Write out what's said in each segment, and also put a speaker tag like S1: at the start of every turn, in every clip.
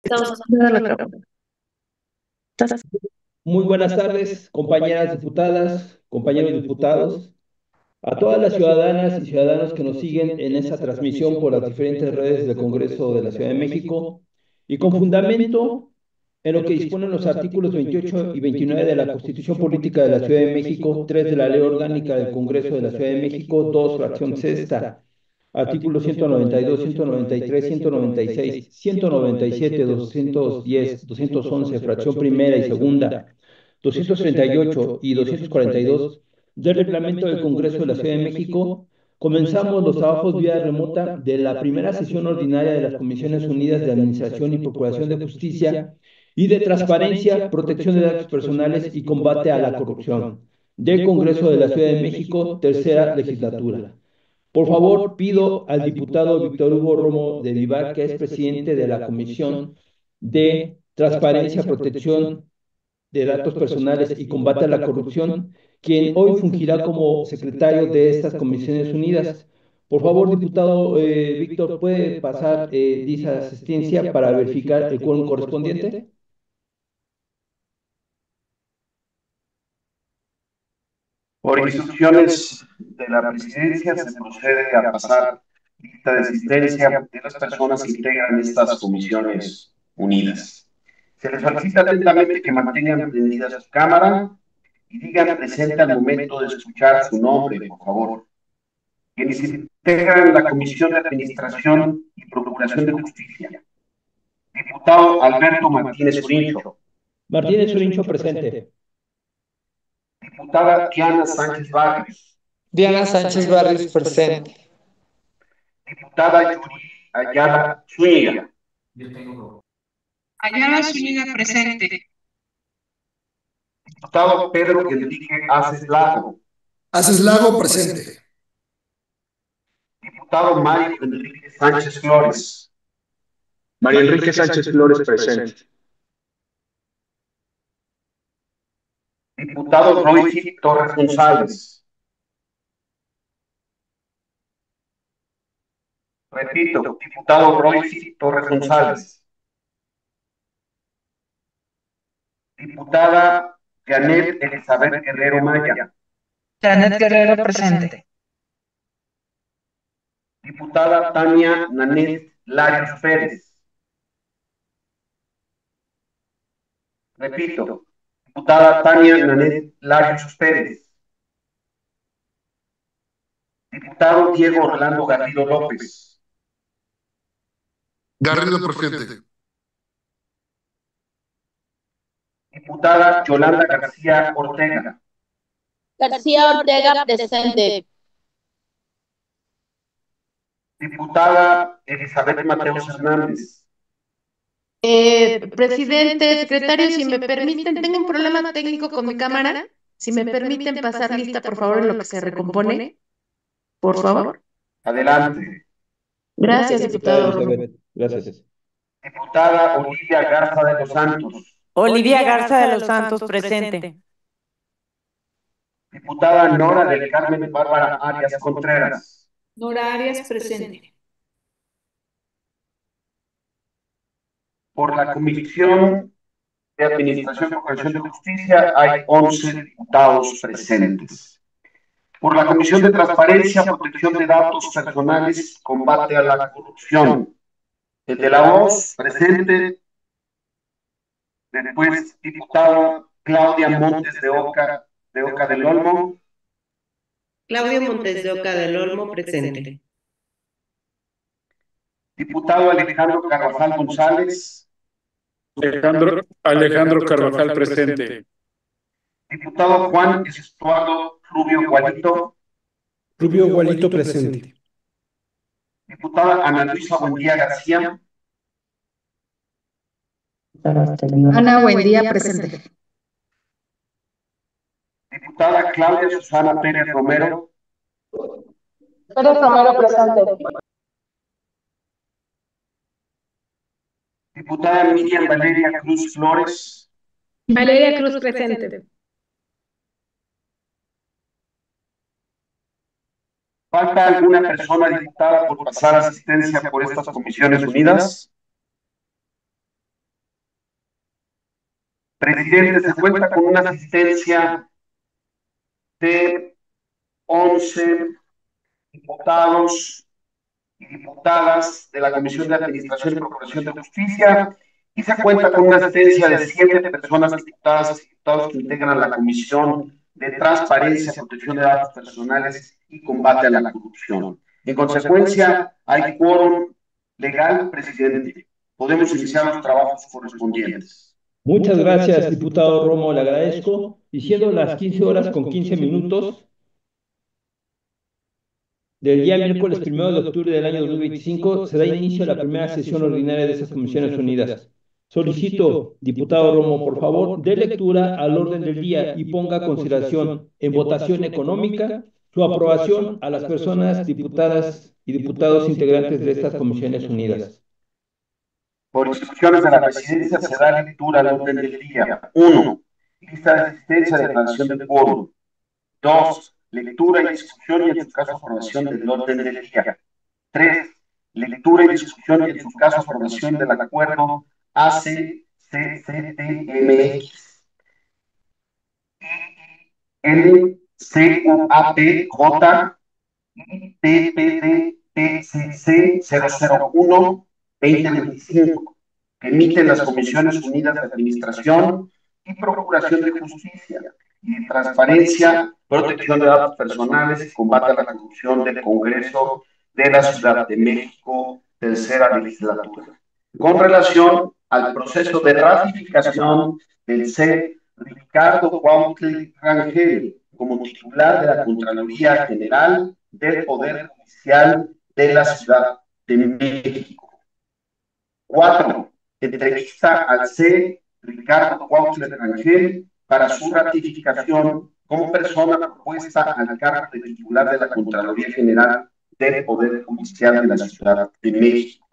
S1: Estamos.
S2: Muy buenas tardes, compañeras diputadas, compañeros diputados, a todas las ciudadanas y ciudadanos que nos siguen en esta transmisión por las diferentes redes del Congreso de la Ciudad de México y con fundamento en lo que disponen los artículos 28 y 29 de la Constitución Política de la Ciudad de México, 3 de la Ley Orgánica del Congreso de la Ciudad de México, 2 fracción sexta, artículos 192, 193, 196, 197, 210, 211, fracción primera y segunda, 238 y 242 del Reglamento del Congreso de la Ciudad de México, comenzamos los trabajos vía remota de la primera sesión ordinaria de las Comisiones Unidas de Administración y Procuración de Justicia y de Transparencia, Protección de Datos Personales y Combate a la Corrupción del Congreso de la Ciudad de México, tercera legislatura. Por favor, pido al diputado Víctor Hugo Romo de Vivar, que es presidente de la Comisión de Transparencia, Protección de Datos Personales y Combate a la Corrupción, quien hoy fungirá como secretario de estas Comisiones Unidas. Por favor, diputado Víctor, ¿puede pasar dicha asistencia para verificar el quórum correspondiente?
S3: Por instrucciones de la presidencia se procede a pasar lista de asistencia de las personas que integran estas comisiones unidas. Se les solicita atentamente que mantengan prendida su cámara y digan presente al momento de escuchar su nombre, por favor. Quienes integran la Comisión de Administración y Procuración de Justicia. Diputado Alberto Martínez Urincho.
S2: Martínez Urincho, presente.
S3: Diputada Diana Sánchez Barrios.
S4: Diana Sánchez Barrios, presente.
S3: Diputada Yuri Ayala Zúñiga.
S5: Ayala Zúñiga, presente.
S3: Diputado Pedro Enrique Aces Lago.
S6: Aces Lago, presente.
S3: Diputado Mario Enrique Sánchez Flores. Mario Enrique Sánchez Flores, presente. Diputado Roy Torres González. Repito, diputado Roy Torres González. Diputada Janet Elizabeth Guerrero Maya.
S5: Janet Guerrero, presente.
S3: Diputada Tania Nanette Larios Pérez. Repito, diputada Tania Nanette Larios Pérez. Diputado Diego Orlando Garrido López.
S6: Garrido, presente.
S3: Diputada Yolanda García Ortega.
S7: García Ortega, presente.
S3: Diputada Elizabeth Mateos Hernández.
S7: Presidente, secretario, si me permiten, tengo un problema técnico con mi cámara. Si me permiten pasar lista, por favor, en lo que se recompone. Por favor.
S3: Adelante.
S7: Gracias, diputado.
S2: Elizabeth, gracias.
S3: Diputada Olivia Garza de los Santos.
S4: Olivia Garza de los Santos, presente.
S3: Diputada Nora del Carmen Bárbara Arias Contreras.
S5: Nora Arias, presente.
S3: Por la Comisión de Administración y Procuración de Justicia hay 11 diputados presentes. Por la Comisión de Transparencia, Protección de Datos Personales, Combate a la Corrupción. El de la voz, presente. Después, diputada Claudia Montes de Oca del Olmo.
S8: Claudio Montes de Oca del Olmo, presente.
S3: Diputado Alejandro Carvajal González.
S9: Alejandro Carvajal, presente.
S3: Diputado Juan Estuardo Rubio Gualito.
S9: Rubio Gualito, presente.
S3: Diputada Ana Luisa Buendía García.
S7: Ana Buendía, presente.
S3: Diputada Claudia Susana Pérez Romero.
S7: Pérez Romero, presente.
S3: Diputada Miriam Valeria Cruz Flores.
S7: Valeria Cruz, presente.
S3: ¿Falta alguna persona diputada por pasar asistencia por estas comisiones unidas? Presidente, se cuenta con una asistencia de 11 diputados y diputadas de la Comisión de Administración y Procuración de Justicia y se cuenta con una asistencia de 7 personas diputadas y diputados que integran la Comisión de Transparencia, Protección de Datos Personales y Combate a la Corrupción. En consecuencia, hay quórum legal, presidente. Podemos iniciar los trabajos correspondientes.
S2: Muchas gracias, diputado Romo, le agradezco. Y siendo las 15 horas con 15 minutos del día miércoles 1 de octubre del año 2025, se da inicio a la primera sesión ordinaria de estas Comisiones Unidas. Solicito, diputado Romo, por favor, dé lectura al orden del día y ponga a consideración en votación económica su aprobación a las personas diputadas y diputados integrantes de estas Comisiones Unidas.
S3: Por instrucciones de la presidencia se da lectura al orden del día. 1. Lista de asistencia, declaración de quórum. 2. Lectura y discusión y en su caso aprobación del orden del día. 3. Lectura y discusión y en su caso aprobación del acuerdo ACCCTMX NCUAPJ TPD-TCC 001-2025, que emiten las Comisiones Unidas de Administración y Procuración de Justicia y de Transparencia, Protección de Datos Personales y Combate a la Corrupción del Congreso de la Ciudad de México, tercera legislatura. Con relación al proceso de ratificación del C. Ricardo Cuauhtémoc Rangel como titular de la Contraloría General del Poder Judicial de la Ciudad de México. 4. Entrevista al C. Ricardo Cuauhtémoc Rangel para su ratificación como persona propuesta al cargo de titular de la Contraloría General del Poder Judicial de la Ciudad de México.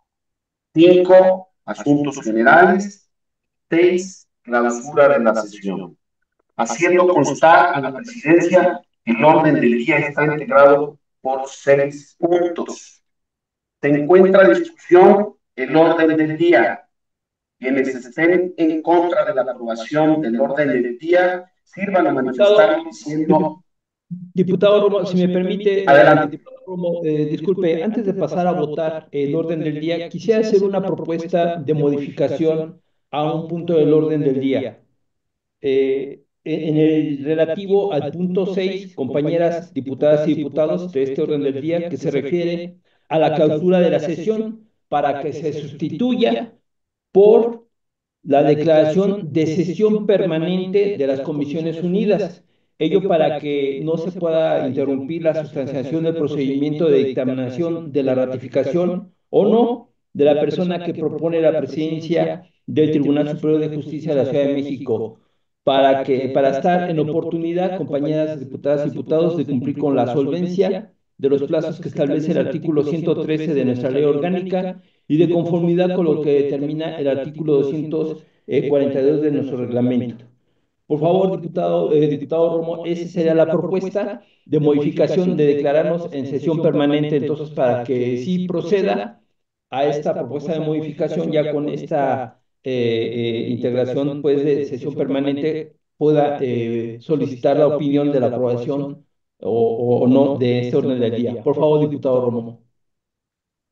S3: 5. Asuntos generales. 6. Clausura de la sesión. Haciendo constar a la presidencia que el orden del día está integrado por 6 puntos. Se encuentra en discusión el orden del día. Quienes estén en contra de la aprobación del orden del día, sirvan a manifestar diciendo...
S2: Diputado Romo, si me permite,
S3: Adelante.
S2: diputado Romo, disculpe, antes de pasar a votar el orden del día, quisiera hacer una propuesta de modificación a un punto del orden del día. En el relativo al punto 6, compañeras diputadas y diputados de este orden del día, que se refiere a la clausura de la sesión, para que se sustituya por la declaración de sesión permanente de las Comisiones Unidas. Ello para que no se pueda interrumpir la sustanciación del procedimiento de dictaminación de la ratificación o no de la persona que propone la presidencia del Tribunal Superior de Justicia de la Ciudad de México, para estar en oportunidad, compañeras diputadas y diputados, de cumplir con la solvencia de los plazos que establece el artículo 113 de nuestra ley orgánica y de conformidad con lo que determina el artículo 242 de nuestro reglamento. Por favor, diputado Romo, esa sería la propuesta de modificación de declararnos en sesión permanente, entonces, para que sí proceda a esta propuesta de modificación, ya con esta integración pues, de sesión permanente, pueda solicitar la opinión de la aprobación o no de este orden del día. Por favor, diputado Romo.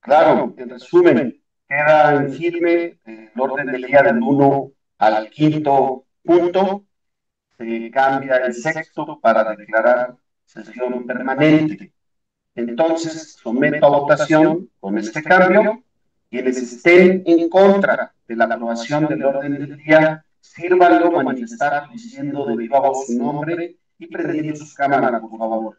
S3: Claro, en resumen, queda en firme el orden del día del 1 al 5.º punto. Se cambia el sexto para declarar sesión permanente. Entonces, someto a votación con este cambio. Quienes estén en contra de la aprobación del orden del día, sírvanlo manifestar diciendo de viva voz su nombre y prendiendo su cámara, por favor.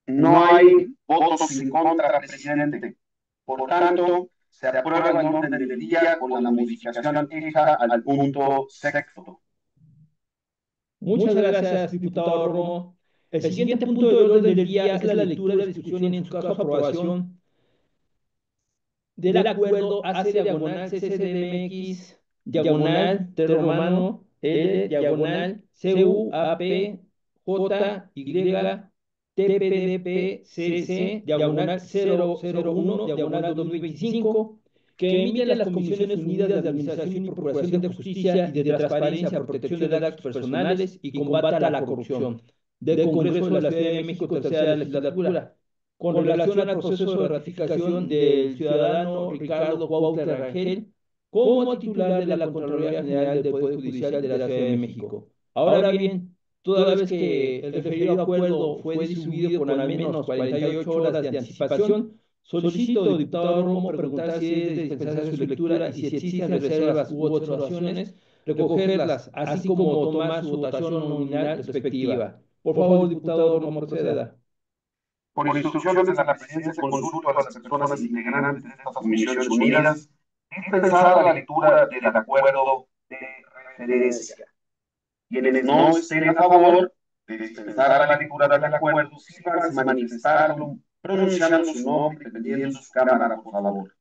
S3: No hay votos en contra, presidente. Por tanto, se aprueba el orden del día con la modificación hecha al punto sexto.
S2: Muchas gracias, diputado Romo. El siguiente punto del orden del día es la lectura, discusión y, en su caso, aprobación del acuerdo AC/CCDMX diagonal, T romano, L, diagonal, CUAP, JY, TPDP-CC, diagonal 001, diagonal 2025, que emiten las Comisiones Unidas de Administración y Procuración de Justicia y de Transparencia, Protección de Datos Personales y Combate a la Corrupción, del Congreso de la Ciudad de México, tercera legislatura, con relación al proceso de ratificación del ciudadano Ricardo Cuauhtémoc Rangel como titular de la Contraloría General del Poder Judicial de la Ciudad de México. Ahora bien, toda vez que el referido acuerdo fue distribuido con al menos 48 horas de anticipación, solicito, diputado Romo, preguntar si es de dispensar su lectura y si existen reservas u observaciones, recogerlas, así como tomar su votación nominal respectiva. Por favor, diputado Romo, proceda.
S3: Por instrucciones de la Presidencia, consulto a las personas integrantes de estas Comisiones Unidas dispensar la lectura del acuerdo de referencia. Quienes no estén a favor de dispensar la lectura del acuerdo, sirvan manifestarlo, pronunciando su nombre y prendiendo su cámara, por favor.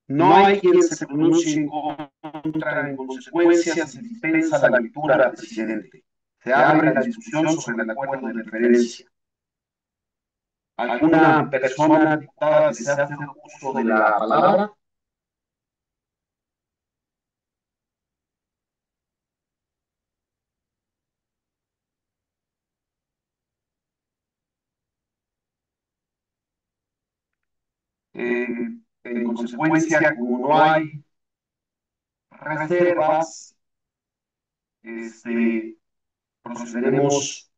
S3: No hay quien se pronuncie en contra. En consecuencia, se dispensa la lectura, presidente. Se abre la discusión sobre el acuerdo de referencia. ¿Alguna persona diputada desea hacer uso de la palabra? En consecuencia, como no hay reservas, procederemos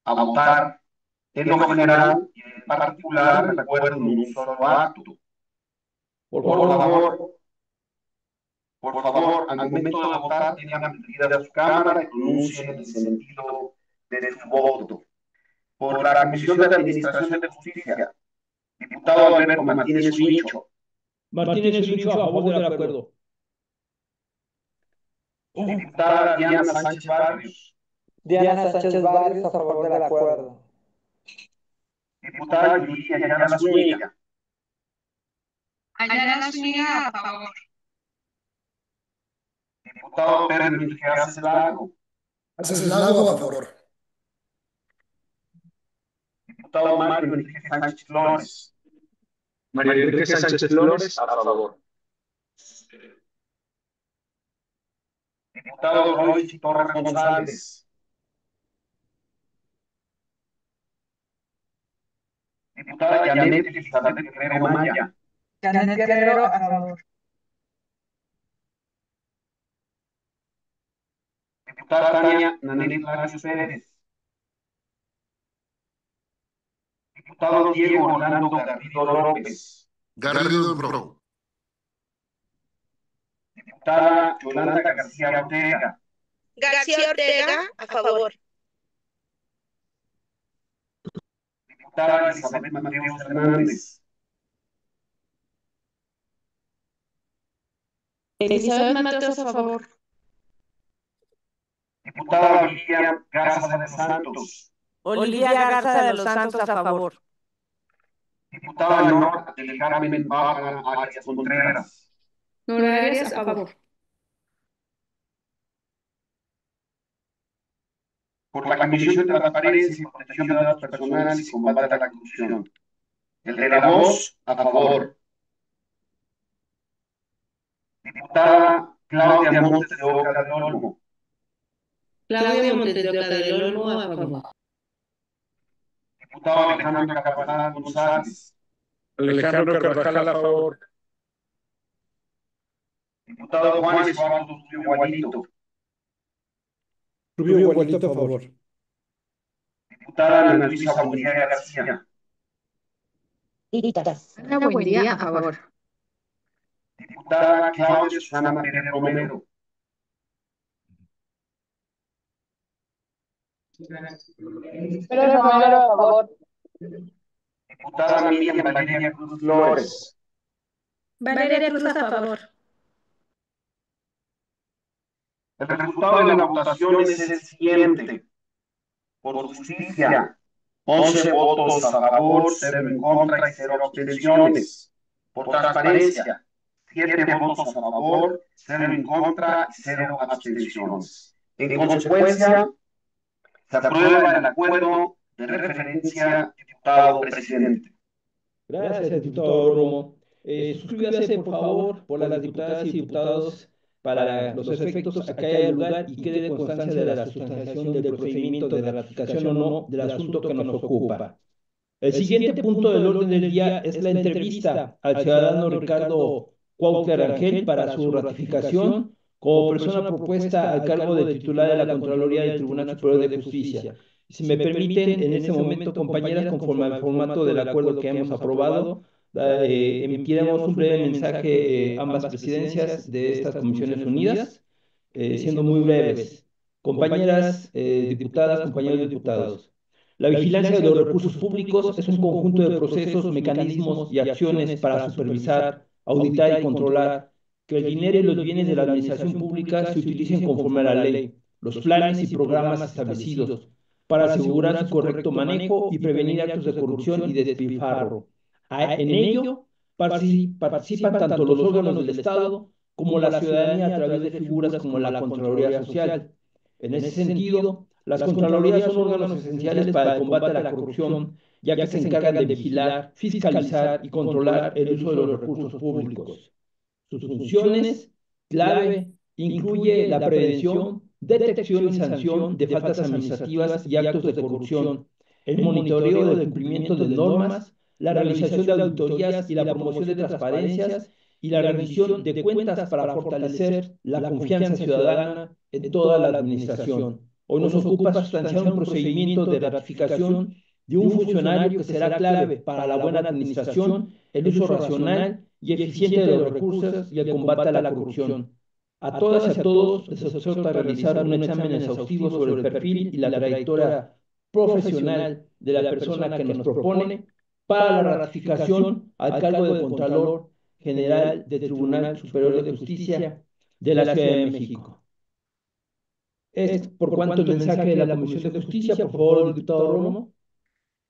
S3: a votar en lo general y en particular el acuerdo en un solo acto. Por favor, al momento de votar, tengan prendida su cámara y pronuncien el sentido de su voto. Por la Comisión de Administración de Justicia, diputado Alberto Martínez Huicho.
S2: Martínez Huicho, a favor del acuerdo.
S3: Diputada Diana Sánchez Barrios.
S4: Diana Sánchez Barrios, a favor del acuerdo.
S3: Diputada Yuridia Ayala Zúñiga.
S5: Ayala Zúñiga, a favor.
S3: Diputado Pedro Enrique Aces Lago.
S6: Aces Lago, a favor.
S3: Diputado Mario Enrique Sánchez Flores.
S9: María Enrique Sánchez Flores, a favor.
S3: Diputado Royce Torres González. Diputada Janet Elizabeth Guerrero Maya.
S5: Janet Guerrero, a favor.
S3: Diputada Tania Nanet Larios Pérez. Diputado Diego Orlando Garrido López.
S6: Garrido en pro.
S3: Diputada Yolanda García Ortega.
S8: García Ortega, a favor.
S3: Diputada Elizabeth Mateos Hernández.
S7: Elizabeth Mateos, a favor.
S3: Diputada Olivia Garza de los Santos.
S4: Olivia Garza de los Santos, a favor.
S3: Diputada Nora del Carmen Bárbara Arias Contreras.
S5: Nora Arias, a favor.
S3: Por la Comisión de Transparencia y Protección de Datos Personales y Combate a la Corrupción. El de la voz, a favor. Diputada Claudia Montes de Oca del Olmo.
S8: Claudia Montes de Oca del Olmo, a favor.
S3: Diputado Alejandro Carvajal González.
S9: Alejandro Carvajal, a favor.
S3: Diputado Juan Eduardo Rubio Gualito.
S9: Rubio Gualito, a favor.
S3: Diputada Ana Luisa Buendía García.
S7: Ana Buendía, a favor.
S3: Diputada Claudia Susana Pérez Romero.
S4: Pérez Romero, a favor.
S3: Diputada Miriam Valeria Cruz Flores.
S5: Valeria Cruz, a favor.
S3: El resultado de la votación es el siguiente. Por justicia, 11 votos a favor, 0 en contra y 0 abstenciones. Por transparencia, 7 votos a favor, 0 en contra y 0 abstenciones. En consecuencia, se aprueba el acuerdo de referencia, diputado presidente.
S2: Gracias, diputado Romo. Suscríbase, por favor, por las diputadas y diputados para los efectos a que haya lugar y quede constancia de la sustanciación del procedimiento de ratificación o no del asunto que nos ocupa. El siguiente punto del orden del día es la entrevista al ciudadano Ricardo Cuauhtémoc Rangel para su ratificación como persona propuesta al cargo de titular de la Contraloría del Tribunal Superior de Justicia. Si me permiten, en este momento, compañeras, conforme al formato del acuerdo que hemos aprobado, emitiremos un breve mensaje ambas presidencias de estas comisiones unidas, siendo muy breves. Compañeras diputadas, compañeros diputados. La vigilancia de los recursos públicos es un conjunto de procesos, mecanismos y acciones para supervisar, auditar y controlar que el dinero y los bienes de la administración pública se utilicen conforme a la ley, los planes y programas establecidos, para asegurar su correcto manejo y prevenir actos de corrupción y despilfarro. En ello participan tanto los órganos del Estado como la ciudadanía a través de figuras como la Contraloría Social. En ese sentido, las Contralorías son órganos esenciales para el combate a la corrupción, ya que se encargan de vigilar, fiscalizar y controlar el uso de los recursos públicos. Sus funciones clave incluye la prevención, detección y sanción de faltas administrativas y actos de corrupción, el monitoreo del cumplimiento de normas, la realización de auditorías y la promoción de transparencias y la rendición de cuentas para fortalecer la confianza ciudadana en toda la administración. Hoy nos ocupa sustanciar un procedimiento de ratificación de un funcionario que será clave para la buena administración, el uso racional y eficiente de los recursos y el combate a la corrupción. A todas y a todos les exhorto a realizar un examen exhaustivo sobre el perfil y la trayectoria profesional de la persona que nos propone para la ratificación al cargo de Contralor General del Tribunal Superior de Justicia de la Ciudad de México. Es por cuanto el mensaje de la Comisión de Justicia, por favor, diputado Romo.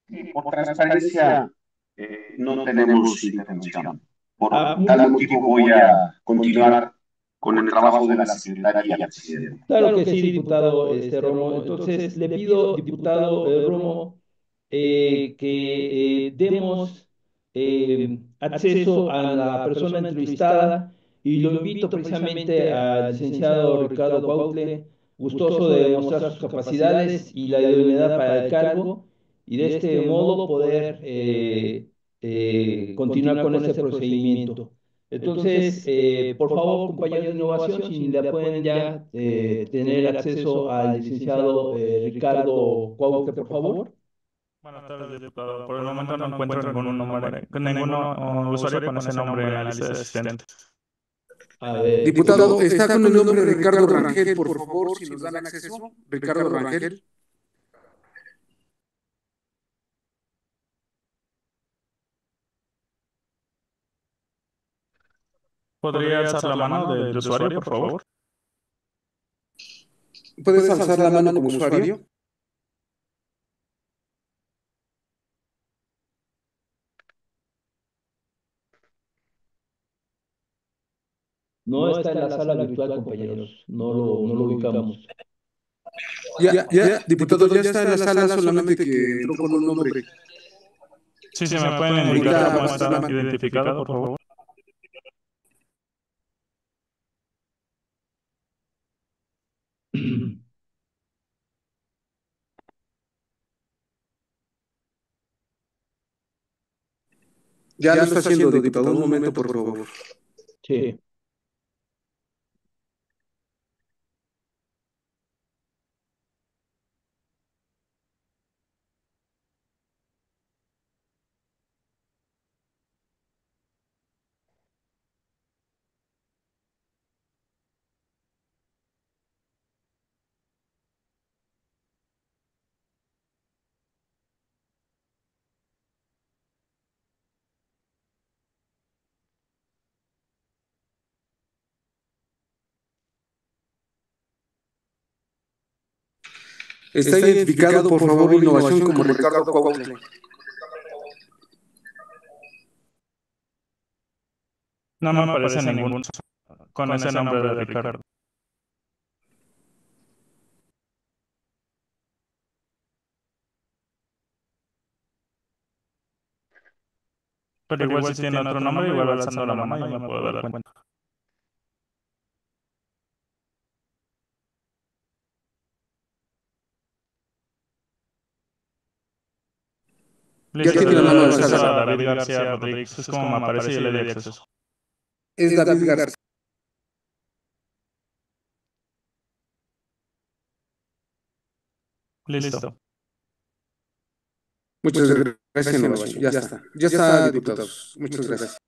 S3: Y por transparencia, no tenemos intervención. Por tal motivo voy a continuar con el trabajo de la secretaria presidenta.
S2: Claro que sí, diputado Romo. Entonces, le pido, diputado Romo, que demos acceso a la persona entrevistada y lo invito precisamente al licenciado Ricardo Cuauhtémoc, gustoso de demostrar sus capacidades y la idoneidad para el cargo y de este modo poder continuar con este procedimiento. Entonces, por favor, compañeros de innovación, si le pueden ya tener acceso al licenciado Ricardo Cuauhtémoc, por favor.
S1: Buenas tardes, diputado. Por el momento no encuentro ningún nombre, ningún usuario con ese nombre en la lista de asistentes.
S2: A ver,
S6: Diputado, está con el nombre de Ricardo Rangel, por favor, si nos dan acceso. Ricardo Rangel.
S1: ¿Podría alzar la mano del usuario, por favor?
S6: ¿Puedes alzar la mano como usuario?
S2: no está en la sala virtual, compañeros, no lo ubicamos.
S6: Diputado, ya está en la sala, solamente que entró con un nombre.
S1: Sí, sí, me pueden indicar cómo está identificado, por favor.
S6: Ya lo está haciendo, diputado, un momento, por favor.
S2: Sí.
S6: Está identificado, por favor, Innovación como Ricardo Cuautle.
S1: No me aparece ningún con ese nombre de Ricardo. Pero igual si tiene otro nombre, igual alzando la mano yo me puedo dar cuenta.
S6: Ya
S1: Listo,
S6: tiene la mano
S1: le doy acceso
S6: alzada.
S1: a David García Rodríguez. Es como me aparece y yo le doy acceso.
S6: Es David García.
S1: Listo.
S6: Muchas gracias, Innovación. Ya está. Ya está, diputados. Muchas gracias.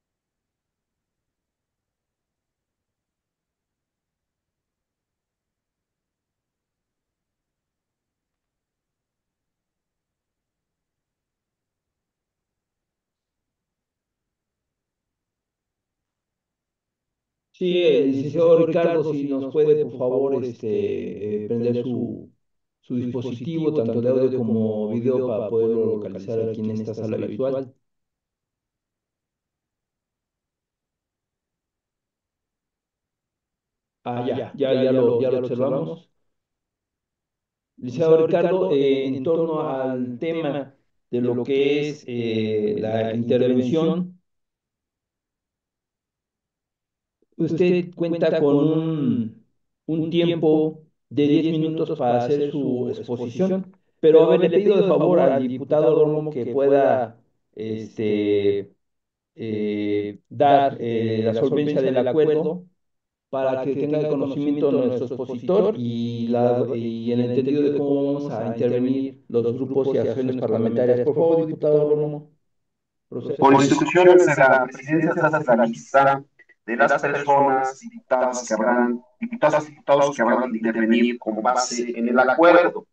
S2: Sí, licenciado Ricardo, si nos puede, por favor, prender su dispositivo, tanto de audio como video, para poderlo localizar aquí en esta sala virtual. Ya lo observamos. Licenciado Ricardo, en torno al tema de lo que es la intervención, usted cuenta con un tiempo de 10 minutos para hacer su exposición, pero a ver, le pido de favor al diputado Romo que pueda dar la solvencia del acuerdo para que tenga el conocimiento nuestro expositor y el entendido de cómo vamos a intervenir los grupos y acciones parlamentarias. Por favor, diputado Romo, proceda.
S3: Por instrucciones de la presidencia se hace la lista de las personas diputados y diputados que habrán de intervenir con base en el acuerdo.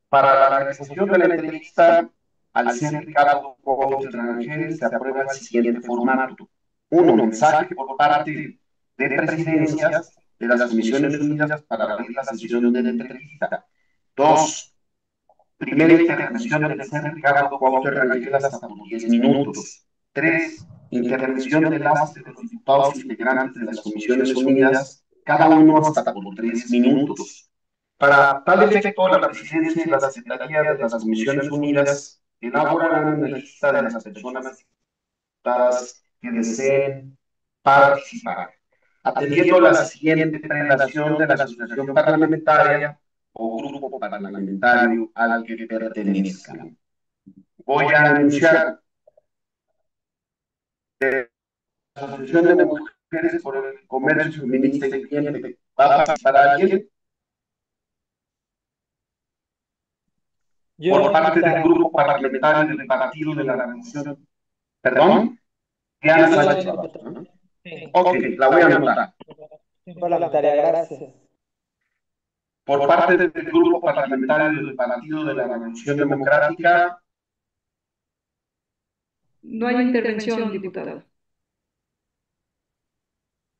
S3: Para la realización de la entrevista, al ser Ricardo Cuautle Rangel, se aprueba el siguiente formato. Uno, mensaje por parte de presidencias de las Comisiones Unidas para abrir la sesión de la entrevista. Dos, primera intervención del señor Ricardo Cuautle Rangel hasta por 10 minutos. Tres, intervención de las de los diputados integrantes de las Comisiones Unidas, cada uno hasta por 3 minutos. Para tal efecto, la Presidencia y la Secretaría de las Comisiones Unidas elaborarán una lista de las personas diputadas que deseen participar, atendiendo la siguiente relación de la asociación parlamentaria o grupo parlamentario al que pertenezcan. Voy a anunciar la Asociación de Mujeres por el Comercio Feminista y Cliente. ¿Va a participar alguien? Por parte del grupo parlamentario del Partido de la Revolución. ¿Perdón? Diana Sánchez. ¿No? Ok, la voy a anotar.
S4: Parlamentaria, gracias.
S3: Por parte del grupo parlamentario del Partido de la Revolución Democrática.
S5: No hay intervención, diputado.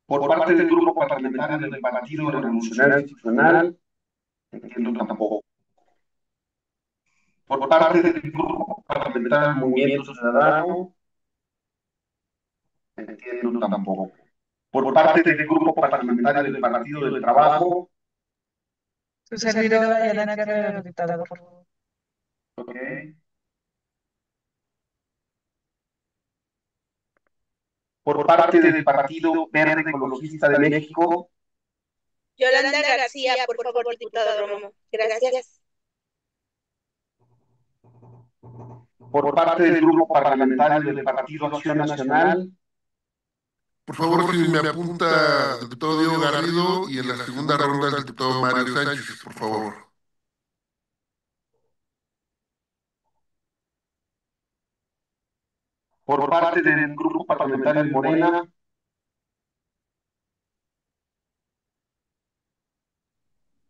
S3: Por parte del grupo parlamentario del Partido Revolucionario Institucional. Entiendo tampoco. Por parte del grupo parlamentario del Movimiento Ciudadano. Entiendo tampoco. Por parte del grupo parlamentario del Partido del Trabajo.
S4: Su servidora, Yana Guerrero, diputado, por favor.
S3: Ok. Por parte del Partido Verde Ecologista de México.
S8: Yolanda García, por favor, diputado Romo. Gracias.
S3: Por parte del grupo parlamentario del Partido Acción Nacional.
S6: Por favor, si me apunta el diputado Diego Garrido y en la segunda ronda el diputado Mario Sánchez, por favor.
S3: Por parte del grupo parlamentario de Morena.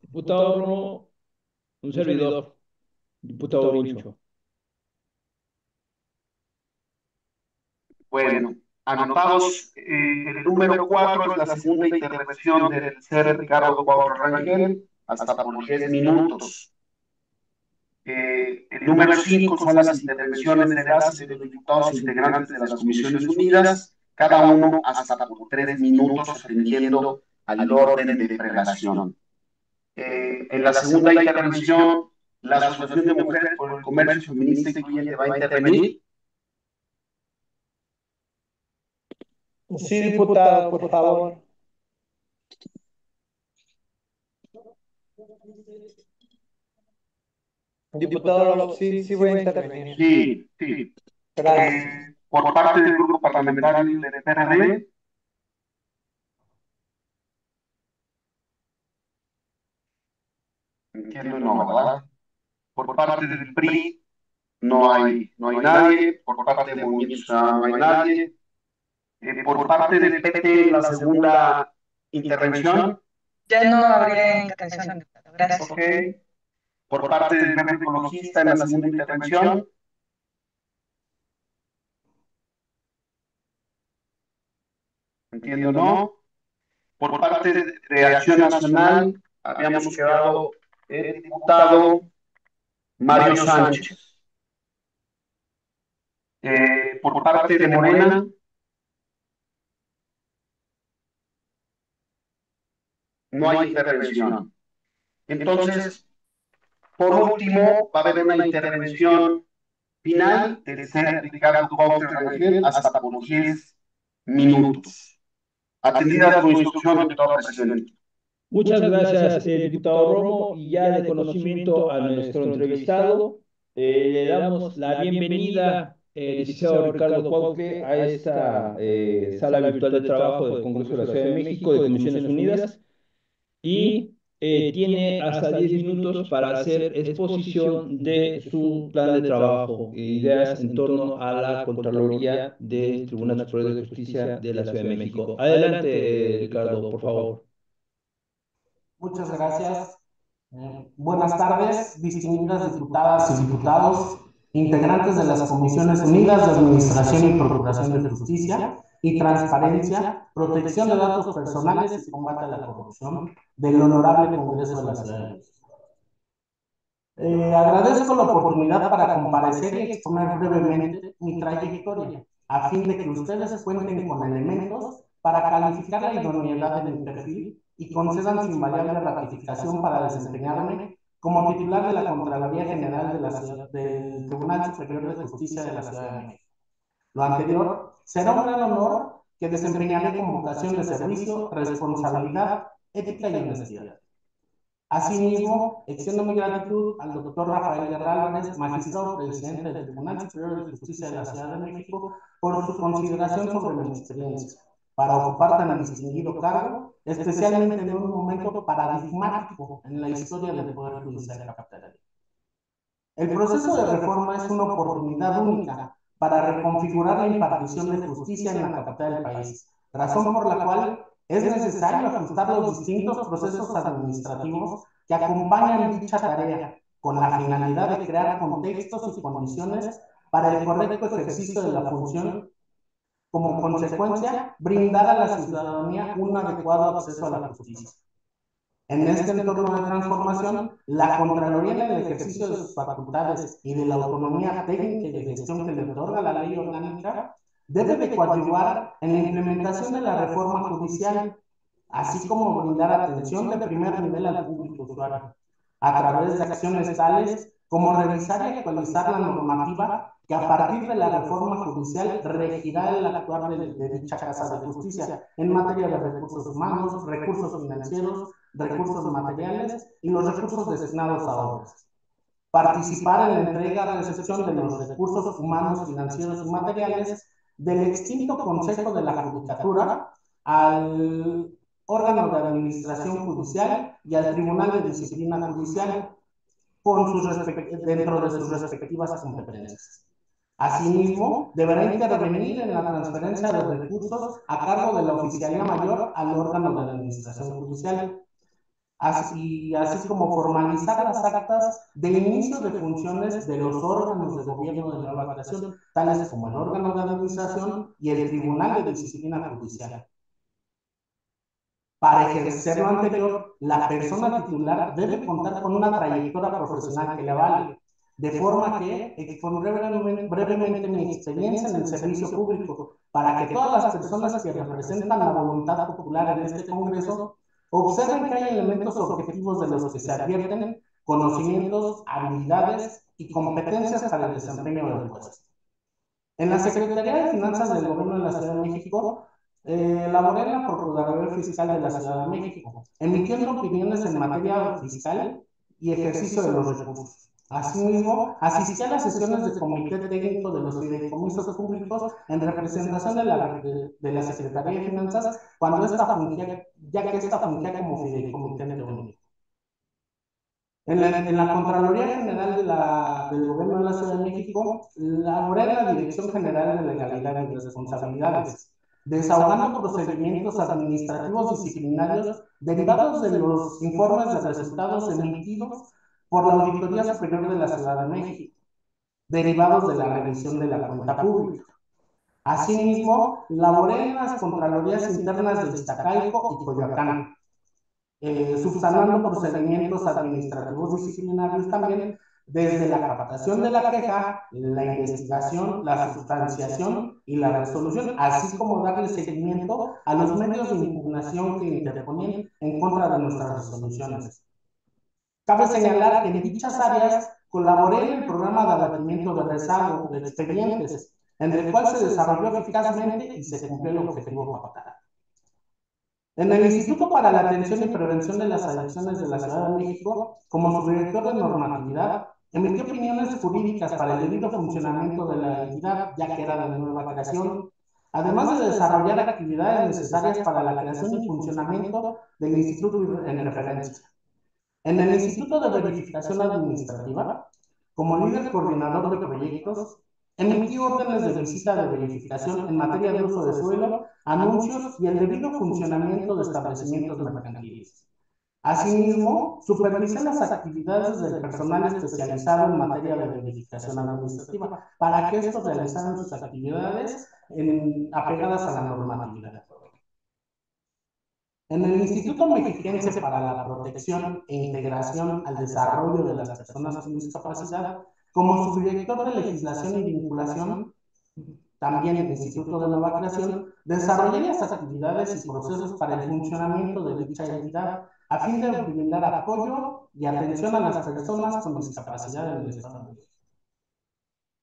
S2: Diputado Romo, un servidor, diputado Vincho.
S3: Bueno, anotados, el número 4 es la segunda intervención del ser Ricardo Cuautle Rangel, hasta por 10 minutos. El número 5 son las intervenciones de las y de los diputados integrantes de las Comisiones Unidas, cada uno hasta por 3 minutos, atendiendo al orden de prelación. En la segunda intervención, la Asociación de Mujeres por el Comercio Feminista Incluyente va a intervenir.
S10: Sí, diputado, por favor. Diputado, sí voy a intervenir.
S3: Sí.
S10: Gracias.
S3: Por parte del grupo parlamentario del PRD. Entiendo, no, ¿verdad? Por parte del PRI no hay nadie. Por parte del Movimiento Ciudadano no hay nadie. Por parte del PT, la segunda intervención.
S4: Ya no habría intervención, diputado. Gracias.
S3: Ok. Por parte del Verde Ecologista, en la segunda intervención. Entiendo, no. Por parte de Acción Nacional, habíamos quedado el diputado Mario Sánchez. Por parte de Morena, no hay intervención. Entonces, por último, va a haber una intervención final del señor Ricardo Cuauhtémoc Rangel hasta por 10 minutos. Atendida tu instrucción, diputado presidente.
S2: Muchas gracias, diputado Romo, y ya de conocimiento a nuestro entrevistado, le damos la bienvenida, licenciado Ricardo Cuauhtémoc, a esta sala virtual de trabajo del Congreso de la Ciudad de México de Comisiones Unidas, y tiene hasta 10 minutos para hacer exposición de su plan de trabajo e ideas en torno a la Contraloría del Tribunal Superior de Justicia de la Ciudad de México. Adelante, Ricardo, por favor.
S11: Muchas gracias. Buenas tardes, distinguidas diputadas y diputados, integrantes de las Comisiones Unidas de Administración y Procuración de Justicia y Transparencia, Protección de Datos Personales y Combate a la Corrupción del Honorable Congreso de la Ciudad de México. Agradezco la oportunidad para comparecer y exponer brevemente mi trayectoria, a fin de que ustedes cuenten con elementos para calificar la idoneidad de mi perfil y concedan su invariable ratificación para desempeñarme como titular de la Contraloría General de la Ciudad, del Tribunal Superior de Justicia de la Ciudad de México. Lo anterior será un gran honor que desempeñaré con vocación de servicio, responsabilidad, ética y honestidad. Asimismo, extiendo mi gratitud al doctor Rafael Guerra Álvarez, magistrado presidente del Tribunal Superior de Justicia de la Ciudad de México, por su consideración sobre mi experiencia para ocupar tan distinguido cargo, especialmente en un momento paradigmático en la historia del Poder Judicial capitalino. El proceso de reforma es una oportunidad única para reconfigurar la impartición de justicia en la capital del país, razón por la cual es necesario ajustar los distintos procesos administrativos que acompañan dicha tarea, con la finalidad de crear contextos y condiciones para el correcto ejercicio de la función. Como consecuencia, brindar a la ciudadanía un adecuado acceso a la justicia. En este entorno de transformación, la Contraloría, en el ejercicio de sus facultades y de la autonomía técnica y de gestión que le otorga la ley orgánica, debe de coadyuvar en la implementación de la reforma judicial, así como brindar atención de primer nivel al público usuario, a través de acciones tales como revisar y actualizar la normativa que a partir de la reforma judicial regirá el actuar de dicha Casa de Justicia en materia de recursos humanos, recursos financieros, recursos materiales y los recursos destinados a obras. Participar en la entrega y recepción de los recursos humanos, financieros y materiales del extinto Consejo de la Judicatura al órgano de administración judicial y al Tribunal de Disciplina Judicial dentro de sus respectivas competencias. Asimismo, deberá intervenir en la transferencia de recursos a cargo de la Oficialía Mayor al órgano de administración judicial, así como formalizar las actas de inicio de funciones de los órganos de gobierno de nueva creación, tales como el órgano de administración y el Tribunal de Disciplina Judicial. Para ejercer lo anterior, la persona titular debe contar con una trayectoria profesional que le avale, de forma que expondré brevemente mi experiencia en el servicio público para que todas las personas que representan la voluntad popular en este Congreso observen que hay elementos objetivos de los que se advierten conocimientos, habilidades y competencias para el desempeño del puesto. En la Secretaría de Finanzas del Gobierno de la Ciudad de México, elaboré la Procuraduría Fiscal de la Ciudad de México, emitiendo opiniones en materia fiscal y ejercicio de los recursos. Asimismo, asistí a las sesiones del Comité Técnico de los Fideicomisos Públicos en representación de la Secretaría de Finanzas cuando esta fungía, ya que esta fungía como fideicomitente único. En la Contraloría General del Gobierno de la Ciudad de México, laboré en la Dirección General de Legalidad y Responsabilidades, desahogando procedimientos administrativos disciplinarios derivados de los informes de resultados emitidos por la Auditoría Superior de la Ciudad de México, derivados de la revisión de la cuenta pública. Asimismo, laboré en las Contralorías Internas de Iztacalco y Coyoacán, subsanando procedimientos administrativos disciplinarios también, desde la captación de la queja, la investigación, la sustanciación y la resolución, así como darle seguimiento a los medios de impugnación que interponían en contra de nuestras resoluciones. Cabe señalar que en dichas áreas colaboré en el programa de abatimiento de rezago de expedientes, en el cual se desarrolló eficazmente y se cumplió el objetivo pactado. En el Instituto para la Atención y Prevención de las Adicciones de la Ciudad de México, como subdirector de normatividad, emití opiniones jurídicas para el debido funcionamiento de la entidad, ya que era de nueva creación, además de desarrollar actividades necesarias para la creación y funcionamiento del instituto en referencia. En el Instituto de Verificación Administrativa, como líder coordinador de proyectos, emití órdenes de visita de verificación en materia de uso de suelo, anuncios y el debido funcionamiento de establecimientos mercantiles. Asimismo, supervisé las actividades del personal especializado en materia de verificación administrativa para que estos realizaran sus actividades apegadas a la normatividad. En el Instituto Mexiquense para la Protección e Integración al Desarrollo de las Personas con Discapacidad, como subdirector de Legislación y Vinculación, también el Instituto de Nueva Creación, desarrollé las actividades y procesos para el funcionamiento de dicha entidad, a fin de brindar apoyo y atención a las personas con discapacidad en el Estado de México.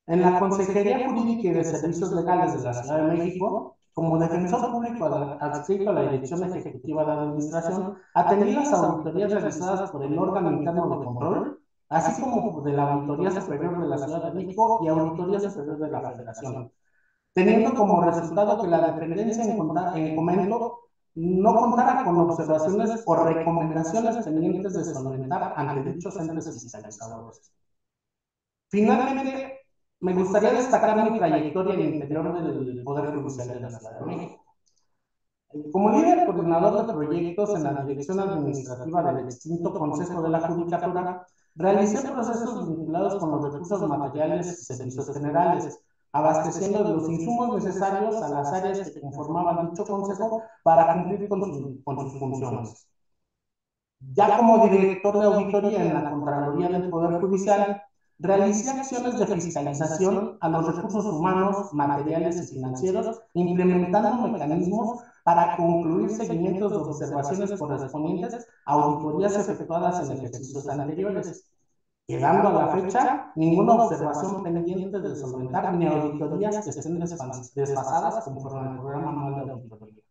S11: En la Consejería Jurídica y de Servicios Legales de la Ciudad de México, como defensor público adscrito a la Dirección Ejecutiva de Administración, atendí las auditorías realizadas por el órgano interno de control, así como de la Auditoría Superior de la Ciudad de México y Auditoría Superior de la Federación, teniendo como resultado que la dependencia en comento no contara con observaciones o recomendaciones pendientes de solventar ante dichos entes fiscalizadores. Finalmente, me gustaría destacar mi trayectoria en el interior del Poder Judicial de la Ciudad de México. Como líder coordinador de proyectos en la Dirección Administrativa del extinto Consejo de la Judicatura, realicé procesos vinculados con los recursos materiales y servicios generales, abasteciendo de los insumos necesarios a las áreas que conformaban dicho consejo para cumplir con sus funciones. Ya como director de auditoría en la Contraloría del Poder Judicial, realicé acciones de fiscalización a los recursos humanos, materiales y financieros, implementando mecanismos para concluir seguimientos de observaciones correspondientes a auditorías efectuadas en ejercicios anteriores, quedando a la fecha ninguna observación pendiente de solventar ni auditorías que estén desfasadas conforme al programa anual de auditoría.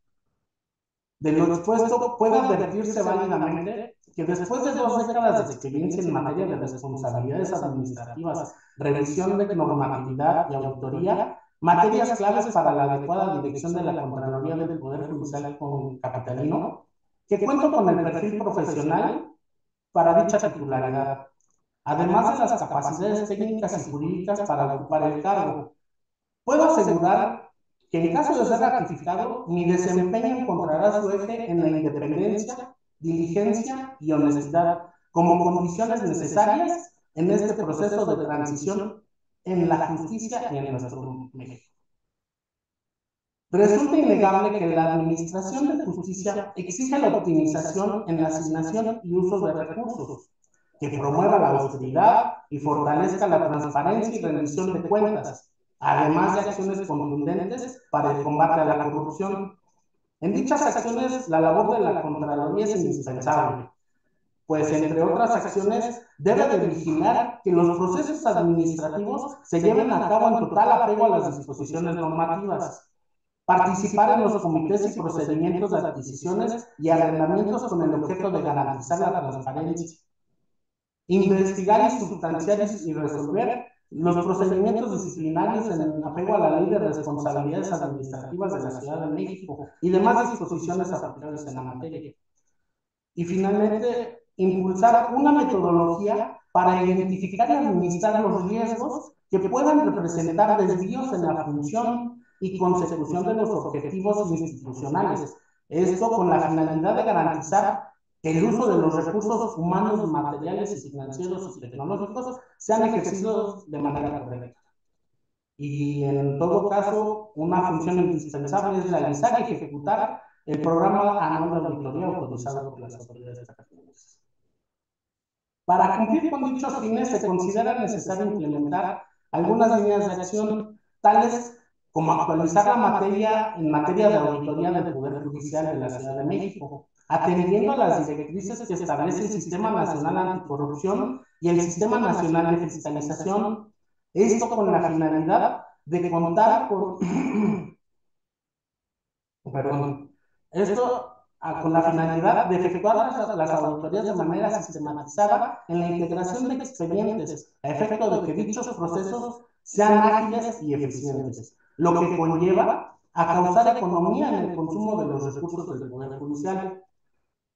S11: De lo expuesto, puede advertirse válidamente que después de 2 décadas de experiencia en materia de responsabilidades administrativas, revisión de normatividad y auditoría, materias claves para la adecuada dirección de la Contraloría del Poder Judicial capitalino, que cuento con el perfil profesional para dicha titularidad, además de las capacidades técnicas y jurídicas para ocupar el cargo. Puedo asegurar que en caso de ser ratificado, mi desempeño encontrará su eje en la independencia, diligencia y honestidad como condiciones necesarias en este proceso de transición en la justicia y en nuestro México. Resulta innegable que la Administración de Justicia exige la optimización en la asignación y uso de recursos, que promueva la austeridad y fortalezca la transparencia y rendición de cuentas, además de acciones contundentes para el combate a la corrupción. En dichas acciones, la labor de la Contraloría es indispensable, pues entre otras acciones debe de vigilar que los procesos administrativos se lleven a cabo en total apego a las disposiciones normativas, participar en los comités y procedimientos de adquisiciones y arrendamientos con el objeto de garantizar la transparencia, investigar y sustanciar y resolver los procedimientos disciplinarios en apego a la Ley de Responsabilidades Administrativas de la Ciudad de México y demás disposiciones aplicables en la materia. Y finalmente, impulsar una metodología para identificar y administrar los riesgos que puedan representar desvíos en la función y consecución de los objetivos institucionales. Esto con la finalidad de garantizar que el uso de los recursos humanos, materiales y financieros y tecnológicos sean ejercidos de manera correcta. Y en todo caso, una función indispensable es realizar y ejecutar el programa anual de auditoría autorizado por las autoridades pertinentes. Para cumplir con dichos fines, se considera necesario implementar algunas líneas de acción, tales como actualizar la materia en materia de auditoría del Poder Judicial de la Ciudad de México, atendiendo a las directrices que establece el Sistema Nacional Anticorrupción y el Sistema Nacional de Fiscalización. Esto con la finalidad de contar con perdón, esto con la finalidad de efectuar las auditorías de manera sistematizada en la integración de expedientes, a efecto de que dichos procesos sean ágiles y eficientes, lo que conlleva a causar economía en el consumo de los recursos del Poder Judicial.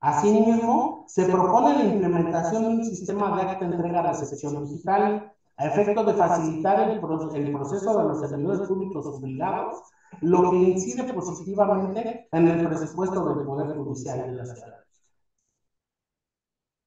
S11: Asimismo, se propone la implementación de un sistema de acta entrega-recepción digital, a efecto de facilitar el proceso de los servidores públicos obligados, lo que incide positivamente en el presupuesto del Poder Judicial de la ciudad.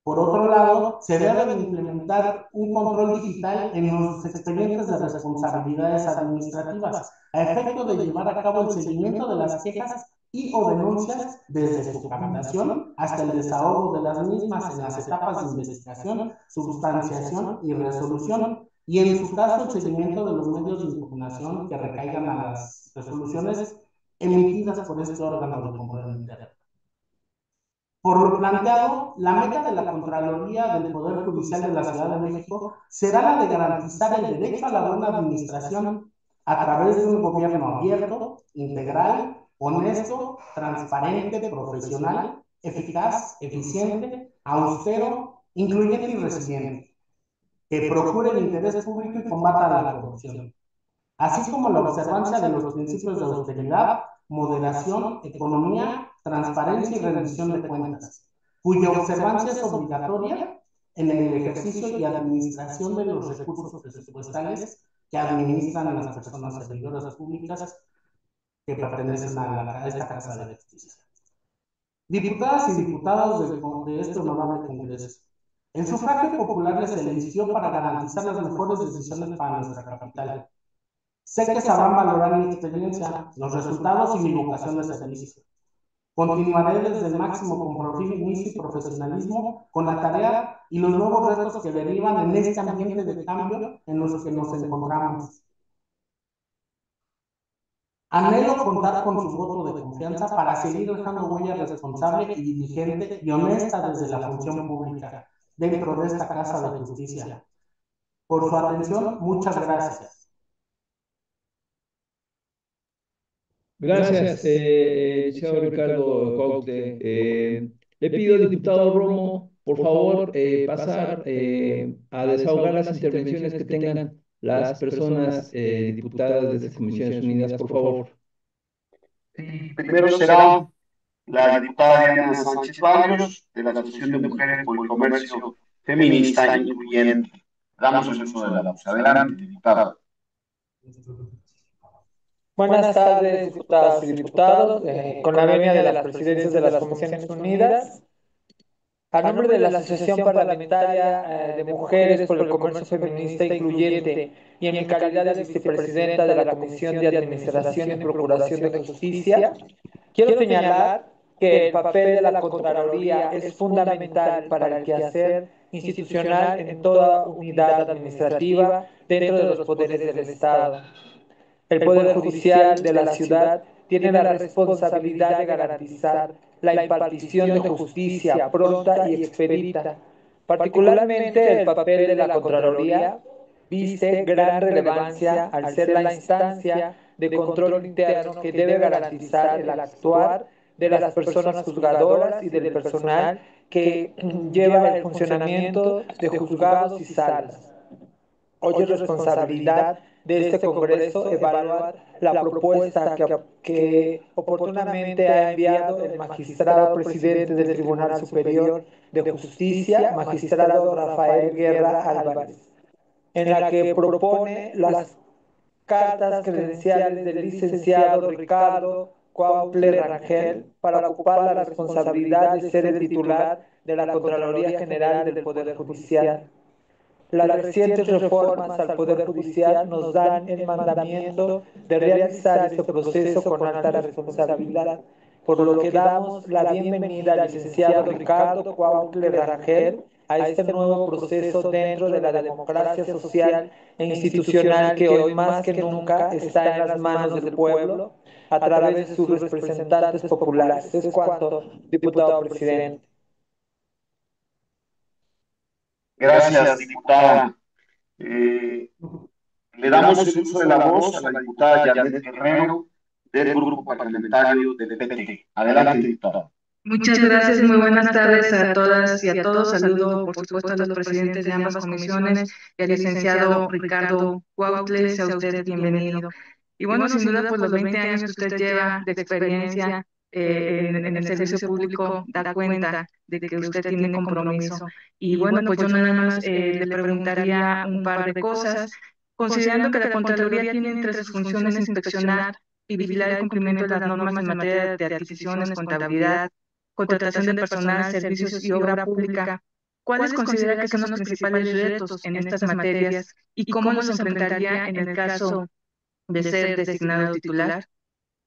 S11: Por otro lado, se debe de implementar un control digital en los expedientes de responsabilidades administrativas, a efecto de llevar a cabo el seguimiento de las quejas y o denuncias desde su captación hasta el desahogo de las mismas en las etapas de investigación, sustanciación y resolución, y en su caso el seguimiento de los medios de impugnación que recaigan a las resoluciones emitidas por este órgano de control interno. Por lo planteado, la meta de la Contraloría del Poder Judicial de la Ciudad de México será la de garantizar el derecho a la buena administración a través de un gobierno abierto, integral, honesto, transparente, profesional, eficaz, eficiente, austero, incluyente y resiliente, que procure el interés público y combata la corrupción, así como la observancia de los principios de austeridad, moderación, economía, transparencia y rendición de cuentas, cuya observancia es obligatoria en el ejercicio y administración de los recursos presupuestales que administran las personas servidoras públicas que pertenecen a esta Casa de Justicia. Diputadas y diputados de este honorable Congreso, el sufragio popular les eligió para garantizar las mejores decisiones para nuestra capital. Sé que sabrán valorar mi experiencia, los resultados y mi vocación de servicio. Continuaré desde el máximo compromiso y profesionalismo con la tarea y los nuevos retos que derivan en este ambiente de cambio en los que nos encontramos. Anhelo contar con su voto de confianza para seguir dejando huella responsable y diligente y honesta desde la función pública dentro de esta Casa de Justicia. Por su atención, muchas gracias.
S2: Gracias, licenciado Ricardo Coute. Le pido al diputado Romo, por favor, pasar a desahogar las intervenciones que tengan las personas diputadas de las Comisiones Unidas, por favor.
S3: Primero será la diputada Diana Sánchez Barrios, de la Asociación de Mujeres por el Comercio Feminista Incluyente. Damos el uso de la voz. Adelante, diputada.
S10: Buenas tardes, diputadas y diputados. Con la venia de las presidencias de las Comisiones Unidas, a nombre de la Asociación Parlamentaria de Mujeres por el Comercio Feminista Incluyente y en mi calidad de vicepresidenta de la Comisión de Administración y Procuración de Justicia, quiero señalar que el papel de la Contraloría es fundamental para el quehacer institucional en toda unidad administrativa dentro de los poderes del Estado. El Poder Judicial de la ciudad tiene la responsabilidad de garantizar la impartición de justicia pronta y expedita. Particularmente el papel de la Contraloría viste gran relevancia al ser la instancia de control interno que debe garantizar el actuar de las personas juzgadoras y del personal que lleva el funcionamiento de juzgados y salas. Hoy es responsabilidad de este Congreso evaluar la propuesta que oportunamente ha enviado el magistrado presidente del Tribunal Superior de Justicia, magistrado Rafael Guerra Álvarez, en la que propone las cartas credenciales del licenciado Ricardo Cuautle Rangel para ocupar la responsabilidad de ser el titular de la Contraloría General del Poder Judicial. Las recientes reformas al Poder Judicial nos dan el mandamiento de realizar este proceso con alta responsabilidad, por lo que damos la bienvenida al licenciado Ricardo Cuautle Rangel a este nuevo proceso dentro de la democracia social e institucional que hoy más que nunca está en las manos del pueblo a través de sus representantes populares. Es cuanto, diputado presidente.
S3: Gracias, diputada. Le damos el uso de la voz a la diputada Janet Guerrero del Grupo Parlamentario del PT. Adelante, diputada.
S5: Muchas gracias, muy buenas tardes a todas y a todos. Saludo, por supuesto, a los presidentes de ambas comisiones y al licenciado Ricardo Cuautle. Sea usted bienvenido. Y bueno, sin duda, pues los 20 años que usted lleva de experiencia en el servicio público da cuenta de que usted tiene compromiso. Y bueno, pues yo nada más le preguntaría un par de cosas. Considerando que la Contraloría tiene entre sus funciones inspeccionar y vigilar el cumplimiento de las normas en materia de adquisiciones, contabilidad, contratación de personal, servicios y obra pública, ¿cuáles considera que son los principales retos en estas materias y cómo los enfrentaría en el caso de ser designado titular?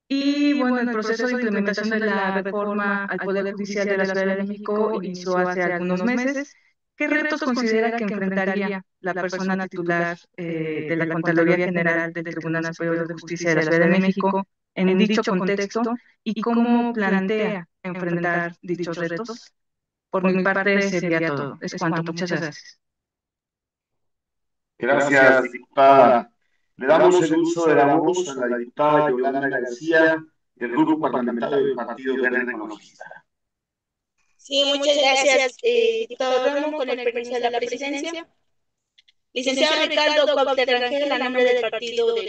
S5: Y bueno, el proceso de implementación de la reforma al Poder Judicial de la Ciudad de México inició hace algunos meses. ¿Qué retos considera que enfrentaría la persona titular de la Contraloría General del Tribunal Superior de Justicia de la Ciudad de México en dicho contexto y cómo plantea enfrentar dichos retos? Por mi parte sería todo. Es cuanto. Muchas gracias.
S3: Gracias, diputada. Le damos el uso de la voz a la diputada Yolanda García del Grupo Parlamentario del Partido Verde Ecologista.
S8: Sí, muchas gracias, diputado Romo, con el permiso de la presidencia. Licenciado Ricardo Cuautle Rangel, a nombre del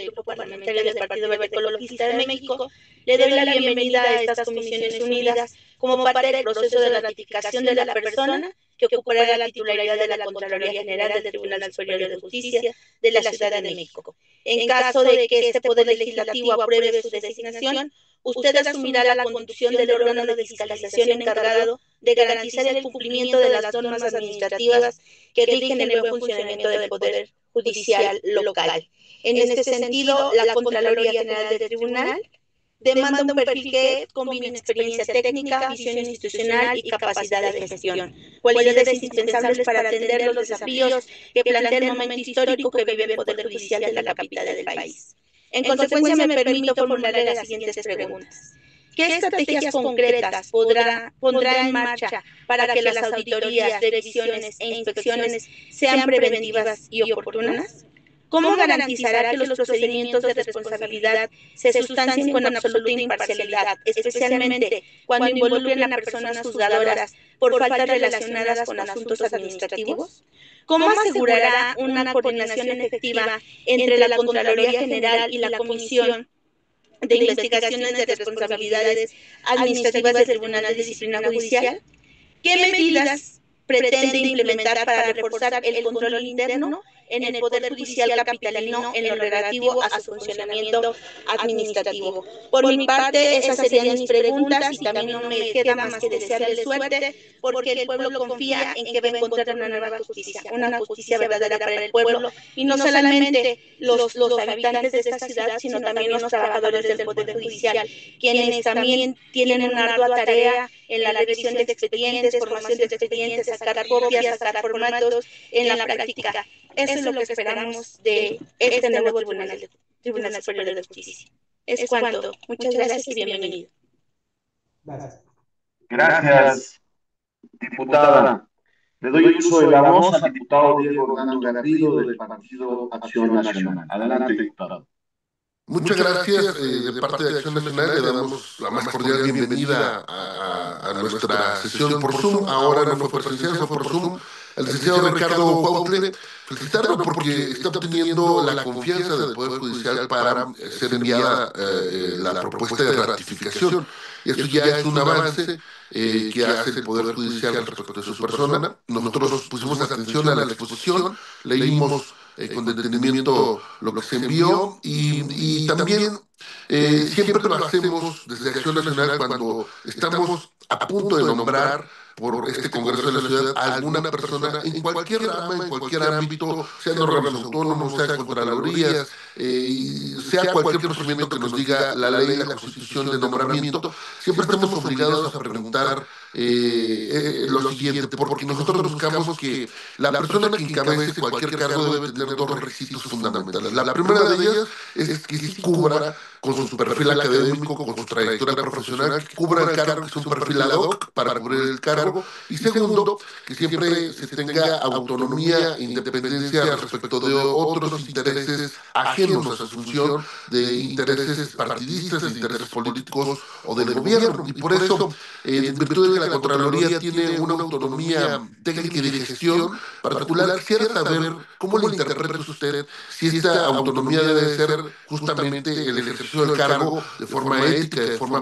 S8: Grupo Parlamentario del Partido Verde Ecologista de México, le doy la bienvenida a estas comisiones unidas como parte del proceso de ratificación de la persona que ocupará la titularidad de la Contraloría General del Tribunal Superior de Justicia de la Ciudad de México. En caso de que este Poder Legislativo apruebe su designación, usted asumirá la conducción del órgano de fiscalización encargado de garantizar el cumplimiento de las normas administrativas que rigen el buen funcionamiento del Poder Judicial local. En este sentido, la Contraloría General del Tribunal demanda un perfil que combine experiencia técnica, visión institucional y capacidad de gestión, cualidades indispensables para atender los desafíos que plantea el momento histórico que vive el Poder Judicial de la capital del país. En consecuencia, me permito formularle las siguientes preguntas. ¿Qué estrategias concretas pondrá en marcha para que las auditorías, revisiones e inspecciones sean preventivas y oportunas? ¿Cómo garantizará que los procedimientos de responsabilidad se sustancien con absoluta imparcialidad, especialmente cuando involucren a personas juzgadoras por faltas relacionadas con asuntos administrativos? ¿Cómo asegurará una coordinación efectiva entre la Contraloría General y la Comisión de Investigaciones de Responsabilidades Administrativas del Tribunal de Disciplina Judicial? ¿Qué medidas pretende implementar para reforzar el control interno en el Poder Judicial capitalino en lo relativo a su funcionamiento administrativo. Por mi parte, esas serían mis preguntas y también no me queda más que desearle suerte, porque el pueblo confía en que va a encontrar una nueva justicia verdadera para el pueblo, y no solamente los habitantes de esta ciudad, sino también los trabajadores del Poder Judicial, quienes también tienen una ardua tarea en la revisión de expedientes, formación de expedientes, sacar copias, sacar formatos en la práctica. Eso es lo que esperamos de este nuevo Tribunal Superior de Justicia. Es cuanto. Muchas gracias y bienvenido.
S11: Gracias.
S3: Gracias, diputada. Le doy uso de la voz al diputado Diego Hernando Garrido del Partido Acción Nacional. Adelante, diputado.
S6: Muchas gracias. De parte de Acción Nacional le damos la más cordial bienvenida a nuestra sesión por Zoom. Ahora no fue presencial, fue por Zoom. Al licenciado Ricardo Cuautle, felicitarlo porque está obteniendo la confianza del Poder Judicial para ser enviada la propuesta de ratificación. Y esto ya es un avance que hace el Poder Judicial respecto de su persona. Nosotros pusimos atención a la exposición, leímos con detenimiento lo que se envió y también siempre lo hacemos desde Acción Nacional cuando estamos a punto de nombrar por este Congreso de la Ciudad a alguna persona en cualquier rama, en cualquier ámbito, sean órganos autónomos, sean contralorías, sea cualquier procedimiento que nos diga la ley, la Constitución de nombramiento, siempre estamos obligados a preguntar lo siguiente, porque nosotros buscamos que la persona que encabece cualquier cargo debe tener dos requisitos fundamentales. La primera de ellas es que sí cubra con su perfil académico, con su trayectoria profesional, que cubra el cargo, que es un perfil ad hoc para cubrir el cargo, y segundo, que siempre se tenga autonomía e independencia respecto de otros intereses ajenos a su función, de intereses partidistas, de intereses políticos o del gobierno, y por eso, en virtud de que la Contraloría tiene una autonomía técnica y de gestión particular, quisiera saber cómo le interpreta usted si esta autonomía debe ser justamente el ejercicio del cargo de forma ética, de forma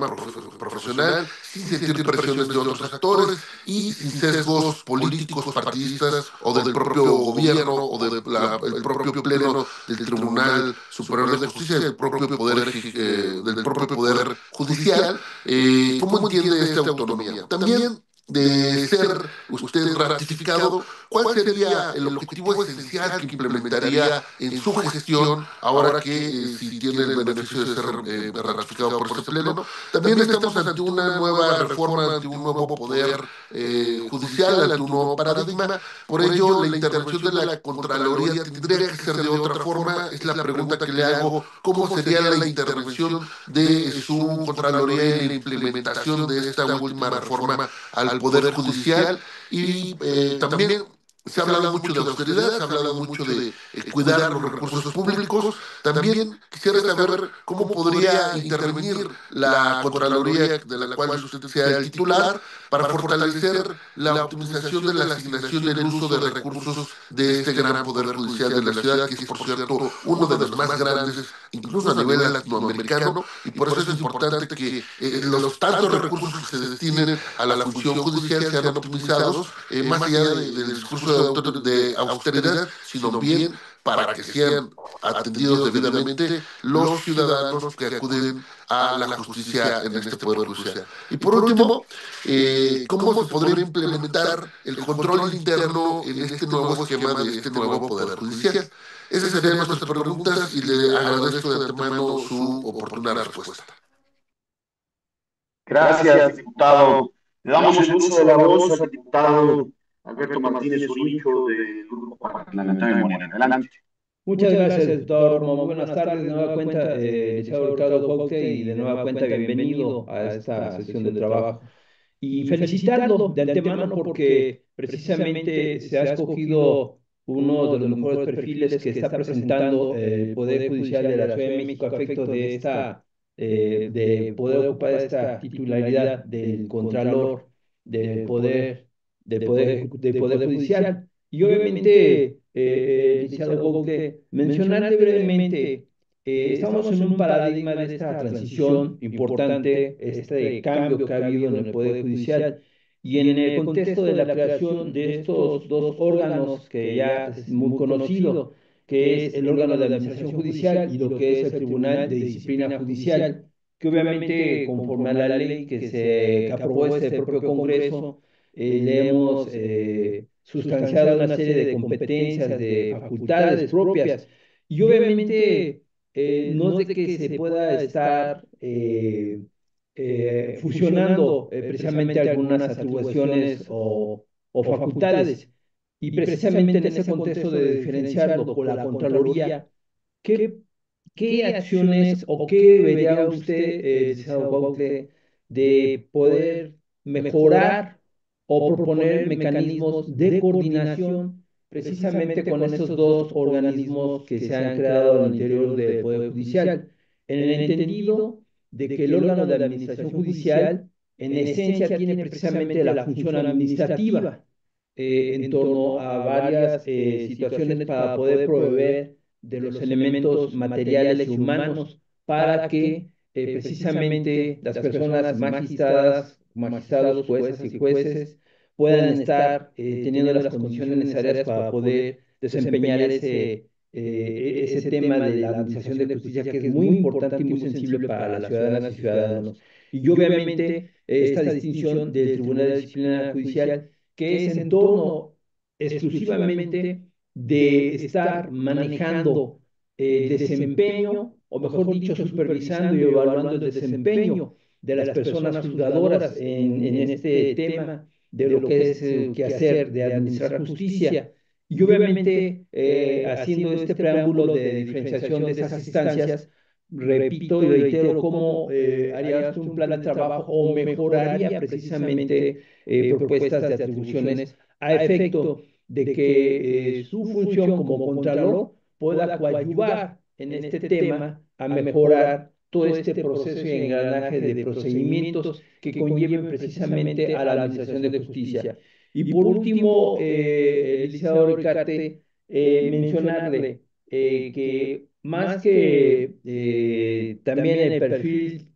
S6: profesional, sin sentir presiones de otros actores y sin sesgos políticos, partidistas o del propio gobierno o del propio pleno del Tribunal Superior de Justicia, del propio poder judicial. ¿Cómo entiende esta autonomía? También, de ser usted ratificado, ¿cuál sería el objetivo esencial que implementaría en su gestión ahora que si tiene el beneficio de ser ratificado por este pleno? También estamos ante una nueva reforma, ante un nuevo poder judicial, ante un nuevo paradigma. Por ello, la intervención de la Contraloría tendría que ser de otra forma. Es la pregunta que le hago: ¿cómo sería la intervención de su Contraloría en la implementación de esta última reforma al Poder Judicial? Y también se ha hablado mucho de austeridad, se ha hablado mucho de cuidar los recursos públicos. También quisiera saber cómo podría intervenir la Contraloría, de la cual usted sea el titular, para fortalecer la optimización de la asignación y el uso de recursos de este gran Poder Judicial de la ciudad, que es, por cierto, uno de los más grandes, incluso a nivel latinoamericano, y por eso es importante que los tantos recursos que se destinen a la función judicial sean optimizados, más allá del discurso de austeridad, sino bien para que sean atendidos debidamente los ciudadanos que acuden a la justicia en este Poder Judicial. Y por último, ¿cómo se podría implementar el control interno en este nuevo esquema de este nuevo Poder Judicial? Esas serían nuestras preguntas y le agradezco de antemano su oportuna respuesta.
S3: Gracias, diputado. Le damos el uso de la voz al diputado Alberto Martínez Uricho del Grupo Parlamentario Morena. Adelante.
S2: Muchas gracias, diputado Romo. Muy buenas tardes. De nueva cuenta, licenciado Ricardo Cuautle, y de nueva cuenta, bienvenido a esta sesión de trabajo. Y felicitarlo de antemano porque precisamente se ha escogido uno de los mejores perfiles que está presentando el Poder Judicial de la Ciudad de México a efecto de poder ocupar esta titularidad del Contralor del Poder Judicial. Y obviamente, licenciado Cuautle, mencionarte brevemente, estamos en un paradigma de esta transición importante, este cambio que ha habido en el Poder Judicial, Y en el contexto de la creación de estos dos órganos que ya es muy conocido, que es el órgano de administración judicial y lo que es el Tribunal de Disciplina Judicial, que obviamente conforme a la ley que aprobó este propio Congreso, le hemos sustanciado una serie de competencias, de facultades propias, y obviamente no es de que se pueda estar fusionando precisamente algunas atribuciones o facultades. Y precisamente en ese contexto de diferenciarlo con la Contraloría, ¿qué, qué acciones o qué vería usted, licenciado Cuautle, de poder mejorar o proponer mecanismos de coordinación precisamente con esos dos organismos que se han creado al interior del Poder Judicial, en el entendido de que el órgano de la administración judicial en esencia tiene precisamente la función administrativa en torno a varias situaciones para poder proveer de los elementos materiales y humanos para que precisamente las personas magistradas, magistrados, juezas y jueces puedan estar teniendo las condiciones necesarias para poder desempeñar ese tema de la administración de justicia que es muy importante y muy sensible para las ciudadanas y ciudadanos. Y obviamente esta distinción del Tribunal de Disciplina Judicial que es en torno exclusivamente de estar manejando el desempeño, o mejor dicho, supervisando y evaluando el desempeño de las personas juzgadoras en este tema de lo que es el quehacer de administrar justicia. Y obviamente, haciendo este preámbulo de diferenciación de esas instancias, repito y reitero cómo haría un plan de trabajo o mejoraría precisamente propuestas de atribuciones a efecto de que su función como contralor pueda coadyuvar en este tema a mejorar todo este proceso y engranaje de procedimientos que conlleven precisamente a la administración de justicia. Y por último, licenciado Ricarte, mencionarle que más que también el perfil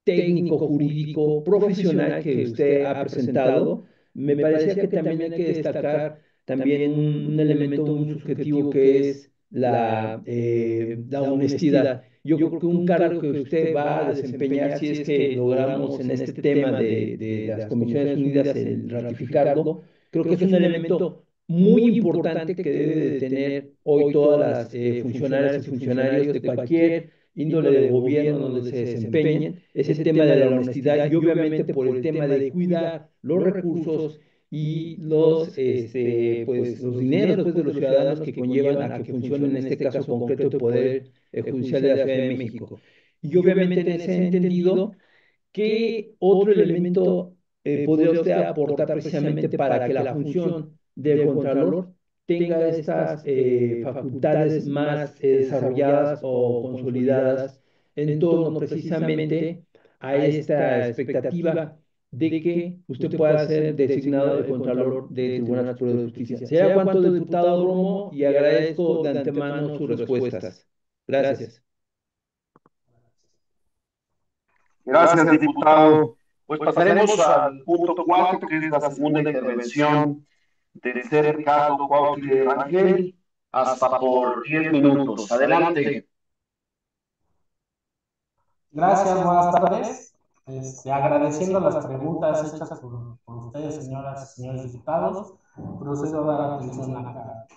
S2: técnico, jurídico, profesional que usted ha presentado, me parecía que también hay que destacar también un elemento muy subjetivo que es la honestidad. Yo creo que un cargo que usted va a desempeñar, si es que logramos en este tema de las Comisiones Unidas el ratificarlo, creo que es un elemento muy importante que debe de tener hoy todas las funcionarias y funcionarios de cualquier índole de gobierno donde se desempeñen, es el tema de la honestidad y obviamente por el tema de cuidar los recursos y pues, los dineros pues, de los ciudadanos que conllevan a que funcione en este caso concreto el Poder Judicial de la Ciudad de México. Y obviamente en ese entendido, ¿qué otro elemento podría usted aportar precisamente para que la función del Contralor tenga estas facultades más desarrolladas o consolidadas en torno precisamente a esta expectativa de que usted pueda ser designado el Contralor del Tribunal Superior de Justicia? Será cuanto, diputado Romo, y agradezco de antemano sus respuestas. Gracias.
S3: Gracias, diputado. Pues pasaremos al punto 4, que es la segunda intervención del ser Ricardo Cuautle Rangel, hasta por 10 minutos. Adelante.
S11: Gracias, buenas tardes. Agradeciendo las preguntas hechas por ustedes, señoras y señores diputados, procedo a dar atención a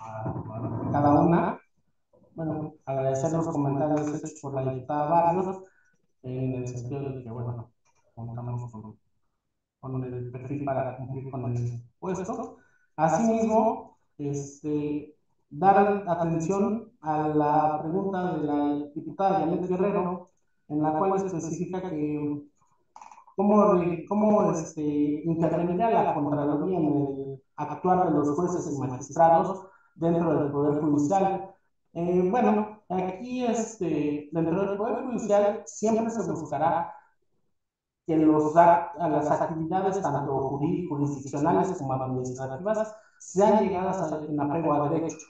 S11: cada una. Bueno, agradecer los comentarios hechos por la diputada Barrios, en el sentido de que, bueno, contamos con el perfil para cumplir con el puesto. Asimismo, dar atención a la pregunta de la diputada Janet Guerrero, en la cual especifica que cómo intervendría la Contraloría en el actuar de los jueces y magistrados dentro del Poder Judicial. Bueno, aquí dentro del Poder Judicial siempre se buscará que a las actividades tanto jurisdiccionales como administrativas sean llegadas en apego a derecho,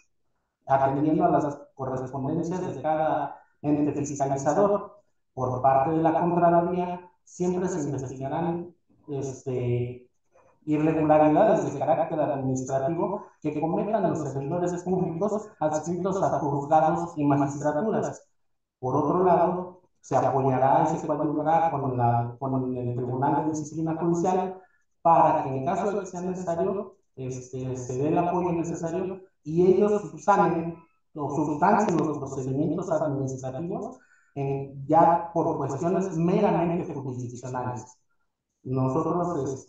S11: atendiendo a las correspondencias de cada ente fiscalizador. Por parte de la Contraloría, siempre se investigarán irregularidades de carácter administrativo que cometan los servidores públicos adscritos a juzgados y magistraturas. Por otro lado, se apoyará y se coadyuvará con el Tribunal de Disciplina Judicial para que en caso de que sea necesario, se dé el apoyo necesario y ellos subsanen o sustancien los procedimientos administrativos ya por cuestiones meramente jurisdiccionales. Nosotros,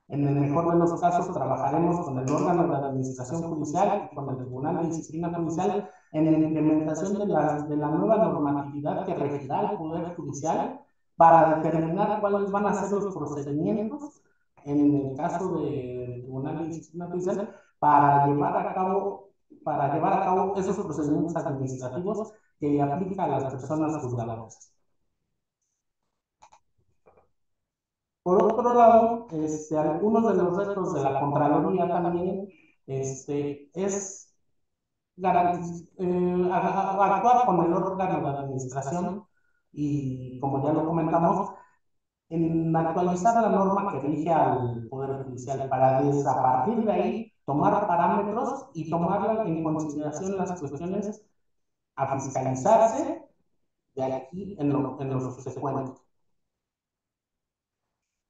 S11: en el mejor de los casos, trabajaremos con el órgano de administración judicial y con el Tribunal de Disciplina Judicial en la implementación de la nueva normatividad que regirá el Poder Judicial para determinar cuáles van a ser los procedimientos en el caso del Tribunal de Disciplina Judicial para llevar a cabo esos procedimientos administrativos que aplica a las personas juzgadoras. Por otro lado, algunos de los retos de la Contraloría también es actuar con el órgano de administración y, como ya lo comentamos, en actualizar la norma que rige al Poder Judicial para a partir de ahí tomar parámetros y tomar en consideración las cuestiones a fiscalizarse de aquí en lo subsecuente.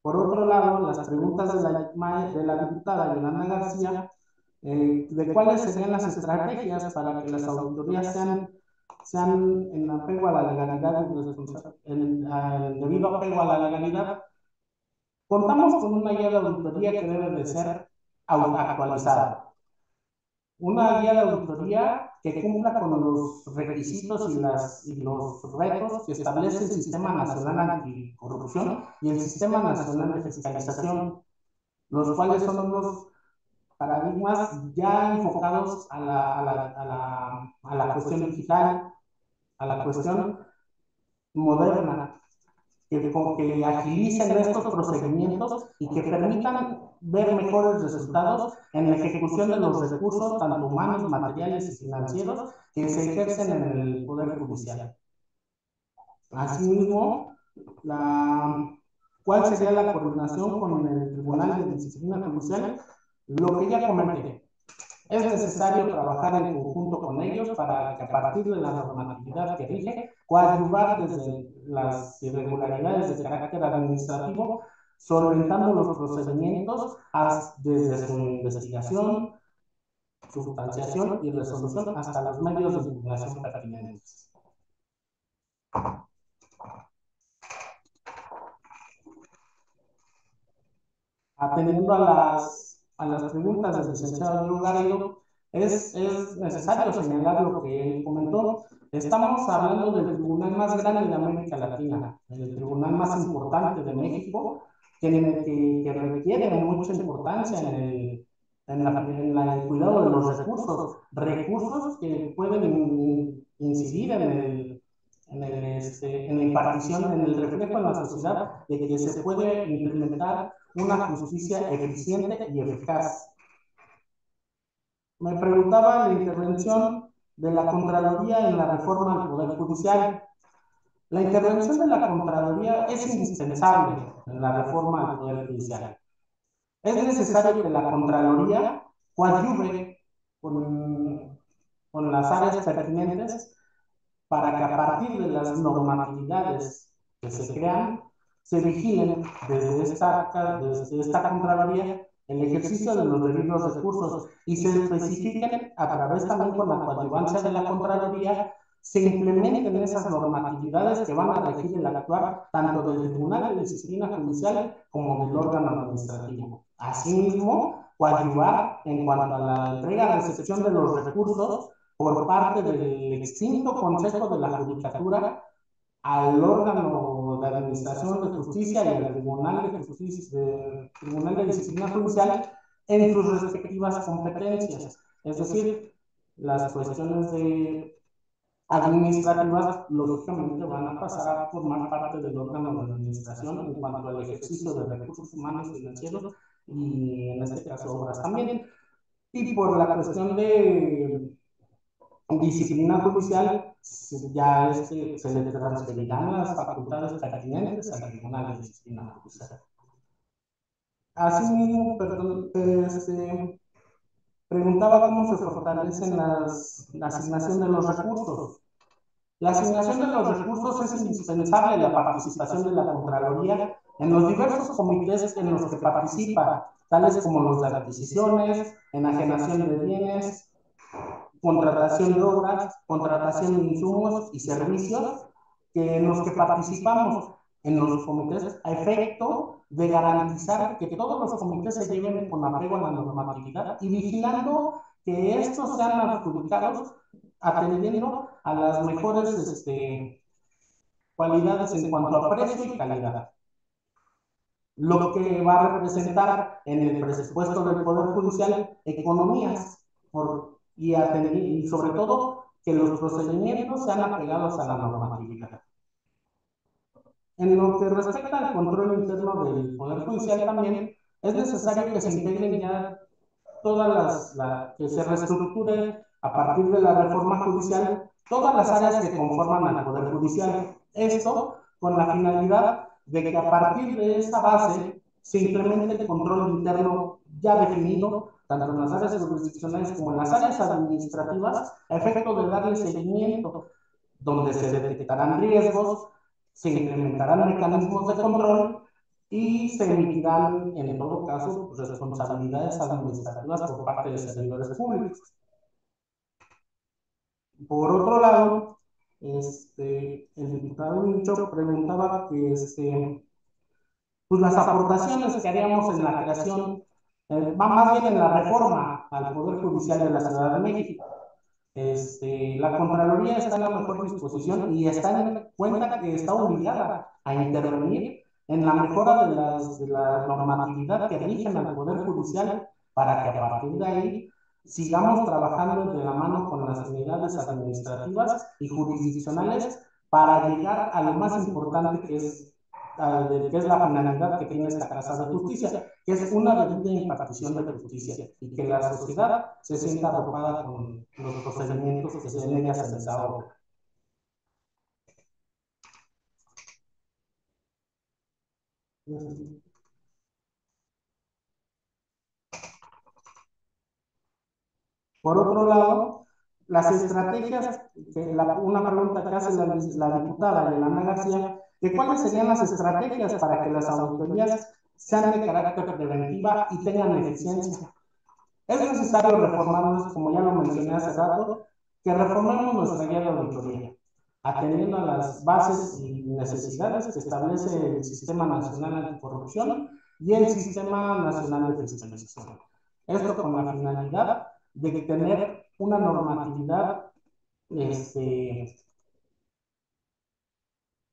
S11: Por otro lado, las preguntas de la diputada Yolanda García, de cuáles serían las estrategias para que las auditorías sean en apego a la legalidad y debido apego a la legalidad. Contamos con una guía de auditoría que debe de ser actualizada. Una guía de auditoría que cumpla con los requisitos y los retos que establece el Sistema Nacional Anticorrupción y el Sistema Nacional de Fiscalización, los cuales son unos paradigmas ya enfocados a la cuestión digital, a la cuestión moderna, que agilicen estos procedimientos y que permitan ver mejores resultados en la ejecución de los recursos, tanto humanos, materiales y financieros, que se ejercen en el Poder Judicial. Asimismo, ¿cuál sería la coordinación con el Tribunal de Disciplina Judicial? Lo que ya comenté. Es necesario trabajar en conjunto con ellos para que a partir de la normatividad que rige, coadyuvar desde las irregularidades de carácter administrativo, solventando los procedimientos desde su investigación, sustanciación y resolución hasta los medios de impugnación pertinentes. Atendiendo a las preguntas del licenciado Diego Garrido, es necesario señalar lo que él comentó. Estamos hablando del tribunal más grande de América Latina, el tribunal más importante de México, que requiere mucha importancia en el cuidado de los recursos que pueden incidir en la impartición, en el reflejo en la sociedad de que se puede implementar una justicia eficiente y eficaz. Me preguntaba la intervención de la Contraloría en la reforma del Poder Judicial. La intervención de la Contraloría es indispensable en la reforma del Poder Judicial. Es necesario que la Contraloría coadyuve con las áreas pertinentes para que a partir de las normatividades que se crean, se vigilen desde esta Contraloría el ejercicio de los debidos recursos y se especifiquen a través también con la coadyuvancia de la Contraloría, se implementen esas normatividades que van a regir el actuar tanto del Tribunal de Disciplina Judicial como del órgano administrativo. Asimismo, coadyuvar en cuanto a la entrega-recepción de los recursos por parte del extinto Consejo de la Judicatura al órgano de administración de justicia y al Tribunal de Disciplina Judicial en sus respectivas competencias. Es decir, las cuestiones administrativas lógicamente van a pasar a formar parte del órgano de administración en cuanto al ejercicio de recursos humanos y financieros y en este caso obras también. Y por la cuestión de disciplina judicial, ya se le transferirán las facultades pertinentes al Tribunal de Disciplina Judicial. Asimismo, perdón, preguntaba cómo se fortalecen la asignación de los recursos. La asignación de los recursos es indispensable la participación de la Contraloría en los diversos comités en los que participa, tales como los de adquisiciones, enajenación de bienes, contratación de obras, contratación de insumos y servicios, que en los que participamos en los comités a efecto de garantizar que todos los comités se lleven con apego a la normatividad y vigilando que estos sean adjudicados atendiendo a las mejores cualidades en cuanto a precio y calidad. Lo que va a representar en el presupuesto del Poder Judicial economías y sobre todo que los procedimientos sean apegados a la normatividad. En lo que respecta al control interno del Poder Judicial también es necesario que se integren ya que se reestructure a partir de la reforma judicial todas las áreas que conforman al Poder Judicial. Esto con la finalidad de que a partir de esta base se implemente el control interno ya definido, tanto en las áreas jurisdiccionales como en las áreas administrativas, a efecto de darle seguimiento, donde se detectarán riesgos, se implementarán mecanismos de control y se emitirán, en todo caso, responsabilidades administrativas por parte de servidores públicos. Por otro lado, el diputado Mincho preguntaba que pues las aportaciones que haríamos en la creación, va más bien en la reforma al Poder Judicial de la Ciudad de México. La Contraloría está en la mejor disposición y está en cuenta que está obligada a intervenir en la mejora de la normatividad que rigen al Poder Judicial para que a partir de ahí sigamos trabajando de la mano con las unidades administrativas y jurisdiccionales para llegar a lo más importante que es la finalidad que tiene esta Casa de Justicia, que es una debida impartición de justicia y que la sociedad se sienta arropada con los procedimientos que se den ellas en esa obra. Por otro lado, las estrategias, una pregunta que hace la diputada Yolanda García, que cuáles serían las estrategias para que las auditorías sean de carácter preventiva y tengan eficiencia. Es necesario reformarnos, como ya lo mencioné hace rato, que reformemos nuestra guía de auditoría, atendiendo a las bases y necesidades que establece el Sistema Nacional Anticorrupción y el Sistema Nacional de Fiscalización. Esto con la finalidad de tener una normatividad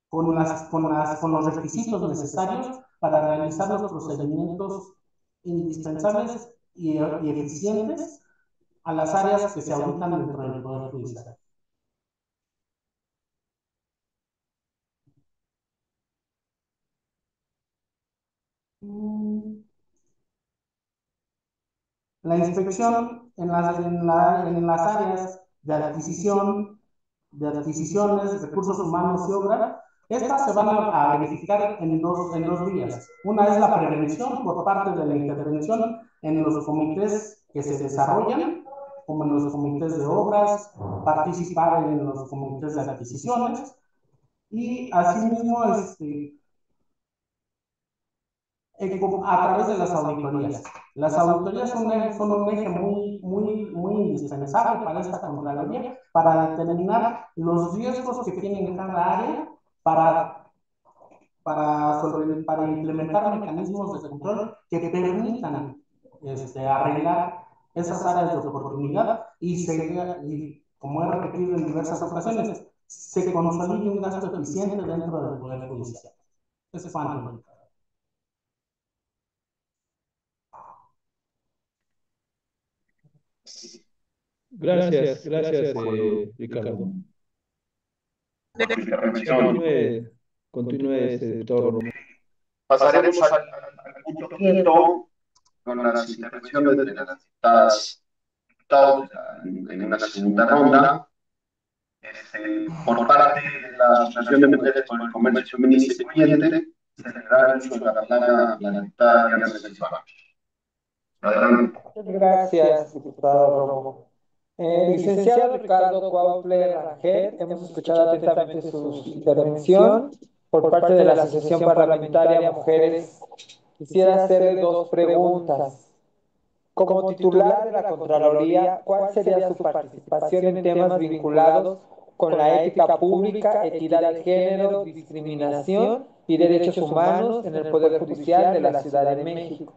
S11: con los requisitos necesarios para realizar los procedimientos indispensables y eficientes a las áreas que se auditan dentro del Poder Judicial. La inspección en las áreas de adquisiciones, recursos humanos y obra, estas se van a verificar en dos vías. Una es la prevención por parte de la intervención en los comités que se desarrollan, como en los comités de obras, participar en los comités de adquisiciones, y asimismo a través de las auditorías. Las auditorías son un eje muy indispensable para esta Contraloría, para determinar los riesgos que tiene cada área, para implementar mecanismos de control que permitan arreglar esas áreas de oportunidad y, como he repetido en diversas ocasiones, se consolide un gasto eficiente dentro del Poder Judicial. Ese es cuanto.
S2: Gracias, Ricardo. Continúe, doctor.
S3: Pasaremos al punto quinto con las intervenciones de las diputados en una segunda ronda. Por parte de la Asociación de Mujeres por el Comercio Feminista y Excluyente, se le da el uso de la palabra a la diputada Diana Sánchez Baja. Adelante.
S10: Gracias, diputado Romo. Licenciado Ricardo Cuautle Rangel, hemos escuchado atentamente su intervención por parte de la Asociación Parlamentaria Mujeres. Quisiera hacerle dos preguntas. Como titular de la Contraloría, ¿cuál sería su participación en temas vinculados con la ética pública, equidad de género, discriminación y derechos humanos en el Poder Judicial de la Ciudad de México?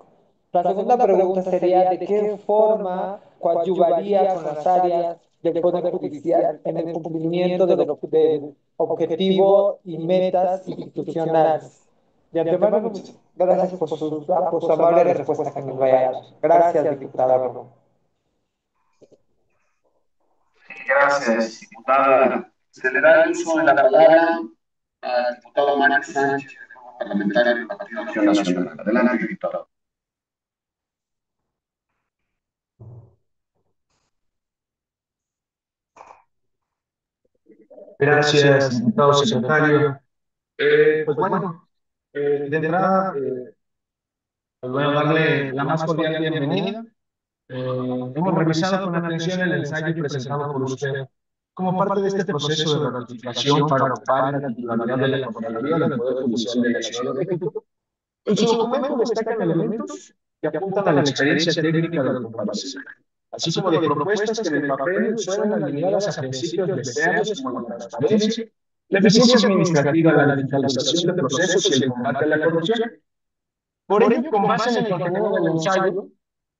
S10: La segunda pregunta sería, ¿de qué forma coadyuvaría con las áreas del Poder Judicial en el cumplimiento del objetivo y metas institucionales? De antemano, muchas gracias por su amable respuesta que nos vaya a dar. Gracias, diputada Romo.
S3: Gracias, diputada. Se le da el uso de la palabra al diputado Mario Sánchez, del Grupo Parlamentario del Partido Acción Nacional. Adelante, diputado.
S9: Gracias, diputado secretario. Pues bueno, de entrada, pues bueno, darle la más cordial bienvenida. Hemos revisado con atención el ensayo presentado por usted como parte de este proceso de ratificación para ocupar la titularidad de la Contraloría del Poder Judicial de la Ciudad de México. En su documento destacan elementos que apuntan a la experiencia técnica del compareciente, así como de propuestas que en el papel suenan alineadas a principios deseables como la transparencia, la eficiencia administrativa, la digitalización de procesos y el combate a la corrupción. Por ello, con base en el contenido del ensayo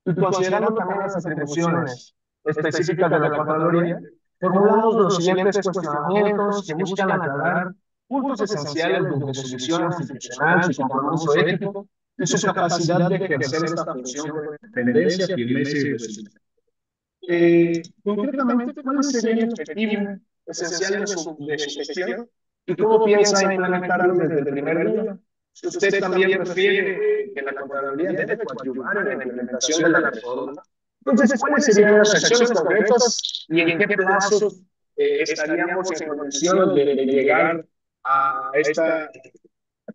S9: y considerando también las atribuciones específicas de la Contraloría, formulamos los siguientes cuestionamientos que buscan aclarar puntos esenciales desde su visión institucional, su compromiso ético y su capacidad de ejercer esta función con independencia, firmeza y resultado. Concretamente, ¿cuál sería el objetivo esencial de su gestión y cómo piensa implementarlo desde el primer día? Usted también refiere que la Contraloría debe coadyuvar en la implementación de la reforma. Entonces, ¿cuáles serían las acciones concretas y en qué plazo estaríamos en condiciones de llegar a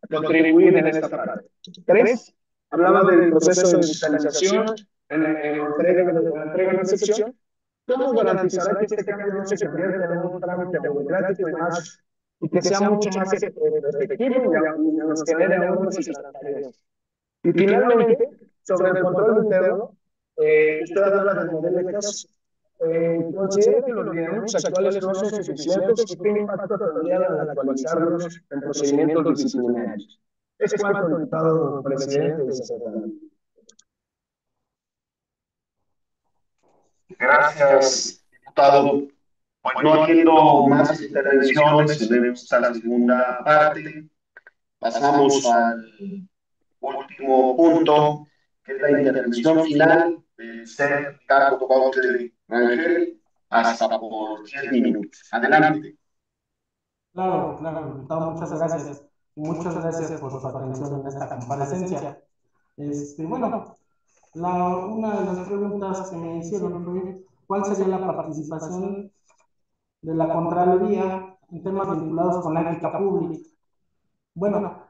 S9: contribuir en esta parte? Tres, hablaba del proceso de digitalización en la entrega de sección. ¿Cómo garantizará que este cambio no se convierta en un trámite burocrático y que sea mucho más efectivo y nos genere ahorros y transparencia? Y finalmente, sobre el control interno, usted habla del modelo de casos. Considera que los lineamientos actuales no son suficientes y qué impacto tendrían al actualizarlos en procedimientos disciplinarios. Es cuanto, diputado presidente y secretario.
S3: Gracias, diputado. Pues no habiendo más intervenciones en esta segunda parte, pasamos al último punto, que es la intervención final del señor Ricardo Cuautle Rangel, hasta por 10 minutos. Adelante.
S11: Claro, claro, diputado, muchas gracias. Muchas gracias por su atención en esta comparecencia. Bueno, una de las preguntas que me hicieron fue, ¿cuál sería la participación de la Contraloría en temas vinculados con la ética pública? Bueno,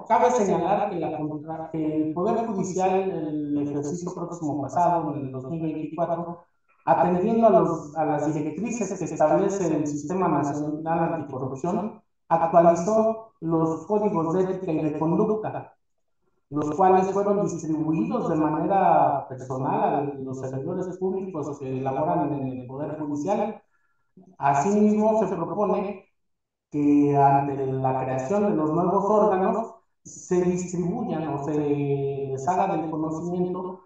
S11: cabe señalar que el Poder Judicial, el ejercicio próximo pasado, en el 2024, atendiendo a las directrices que establece el Sistema Nacional Anticorrupción, actualizó los códigos de ética y de conducta, los cuales fueron distribuidos de manera personal a los servidores públicos que elaboran en el Poder Judicial. Asimismo, se propone que ante la creación de los nuevos órganos se distribuyan o se les haga del conocimiento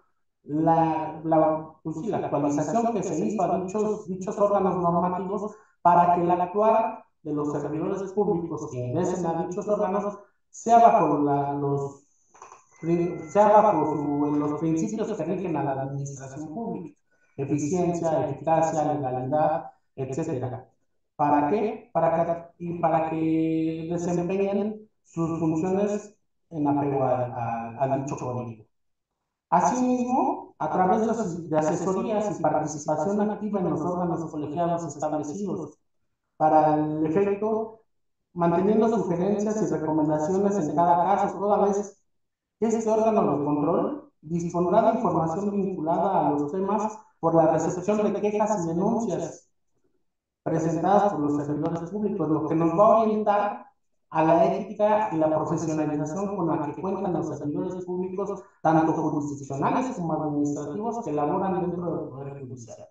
S11: pues sí, la actualización que se hizo a dichos órganos normativos para que el actuar de los servidores públicos que ingresen a dichos órganos sea bajo los principios que rigen a la administración pública: eficiencia, eficacia, legalidad, etcétera. ¿Para qué? Para que desempeñen sus funciones en apego a dicho código. Asimismo, a través de asesorías y participación activa en los órganos colegiados establecidos para el efecto, manteniendo sugerencias y recomendaciones en cada caso, toda vez que este órgano de control dispondrá de información vinculada a los temas por la recepción de quejas y denuncias presentadas por los servidores públicos, lo que nos va a orientar a la ética y la profesionalización con la que cuentan los servidores públicos, tanto jurisdiccionales como administrativos, que laboran dentro del Poder Judicial.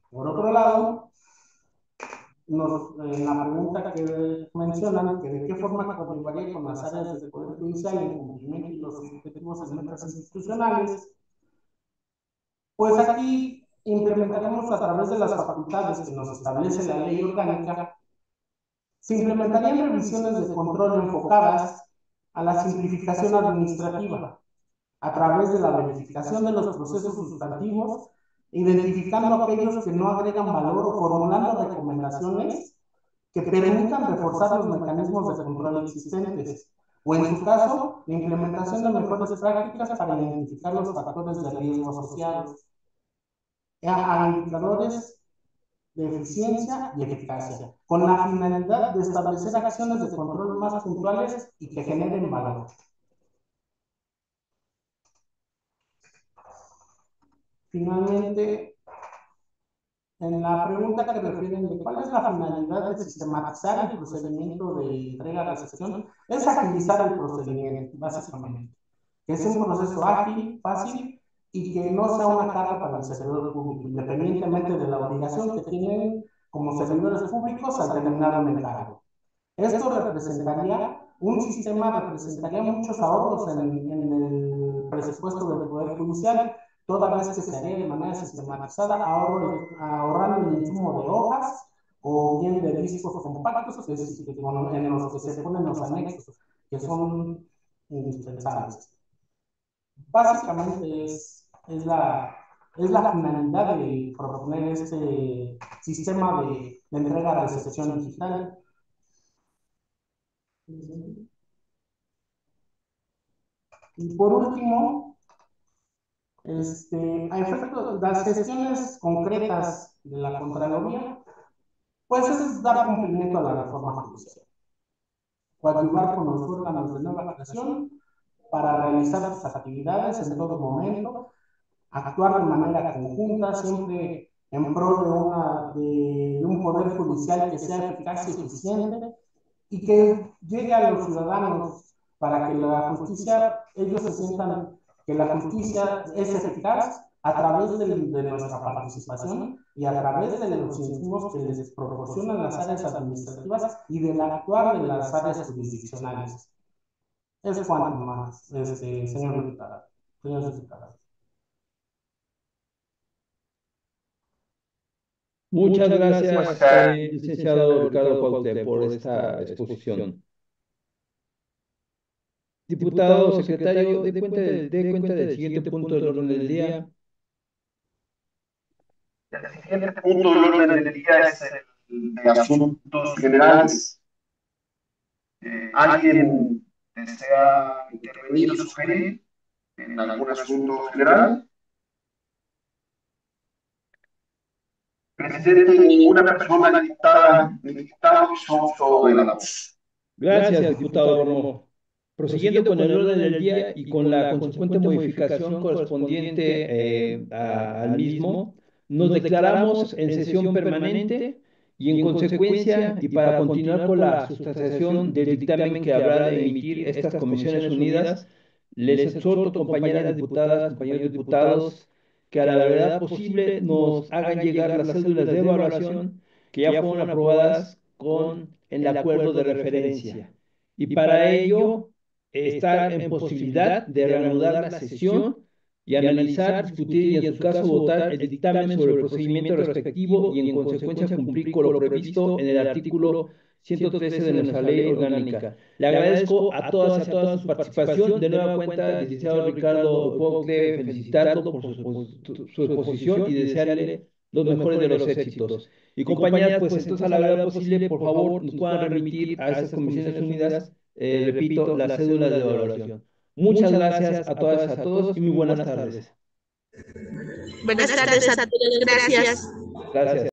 S11: Por otro lado, en la pregunta que mencionan, que de qué forma colaboraría con las áreas del Poder Judicial en cumplimiento de los objetivos en metas institucionales, pues aquí implementaremos a través de las facultades que nos establece la ley orgánica. Se implementarían revisiones de control enfocadas a la simplificación administrativa a través de la verificación de los procesos sustantivos, identificando aquellos que no agregan valor o formulando recomendaciones que permitan reforzar los mecanismos de control existentes, o en su caso, la implementación de mejores prácticas para identificar los factores de riesgo asociados a indicadores de eficiencia y eficacia, con la finalidad de establecer acciones de control más puntuales y que generen valor. Finalmente, en la pregunta que refieren de cuál es la finalidad de sistematizar el procedimiento de entrega-recepción, es agilizar el procedimiento, básicamente. Que es un proceso ágil, fácil y que no sea una carga para el servidor público, independientemente de la obligación que tienen como servidores públicos al terminar un encargo. Esto representaría, un sistema representaría muchos ahorros en el presupuesto del Poder Judicial, toda vez que se haría de manera sistematizada, ahorrando el insumo de hojas o bien de discos compactos en los que se ponen los anexos, que son indispensables. Básicamente es la finalidad de proponer este sistema de entrega-recepción digital. Y por último, a efecto de las gestiones concretas de la Contraloría, pues es dar cumplimiento a la reforma judicial, coadyuvar con los órganos de nueva creación para realizar sus actividades en todo momento, actuar de manera conjunta, siempre en pro de un poder judicial que sea eficaz y eficiente y que llegue a los ciudadanos para que la justicia, ellos se sientan que la justicia es eficaz a través de nuestra participación y a través de los insumos que les proporcionan las áreas administrativas y del actuar de las áreas jurisdiccionales. Es cuanto más, señor diputado, señores diputados.
S2: Muchas gracias, licenciado Ricardo Cuauhtémoc, por esta exposición. Diputado secretario, dé cuenta del siguiente punto del orden del día.
S3: El siguiente punto del orden del día es el de asuntos generales. ¿Alguien desea intervenir o sugerir en algún asunto general? Presidente, ninguna persona dictada hizo uso de la voz.
S2: Gracias, diputado Romo. Prosiguiendo con el orden del día y con la consecuente modificación correspondiente al mismo, nos declaramos en sesión permanente y en consecuencia, y para continuar con la sustanciación del dictamen que habrá de emitir estas Comisiones Unidas, les exhorto, compañeras diputadas, compañeros diputados, que a la brevedad posible nos hagan llegar las cédulas de evaluación que ya fueron aprobadas con el acuerdo de referencia. Y para ello, estar en posibilidad de reanudar la sesión y analizar, discutir y en su caso votar el dictamen sobre el procedimiento respectivo y en consecuencia cumplir con lo previsto en el artículo 113 de nuestra ley orgánica. Le agradezco a todas y a todas su participación. De nueva cuenta, licenciado Ricardo Cuauhtémoc, felicitarlo por su exposición y desearle los mejores de los éxitos. Y compañeras, pues entonces a la brevedad posible, por favor, nos puedan remitir a estas Comisiones Unidas, repito, las cédulas de evaluación. Muchas gracias a todas y a todos y muy buenas tardes.
S8: Buenas tardes a todos, gracias.
S2: Gracias.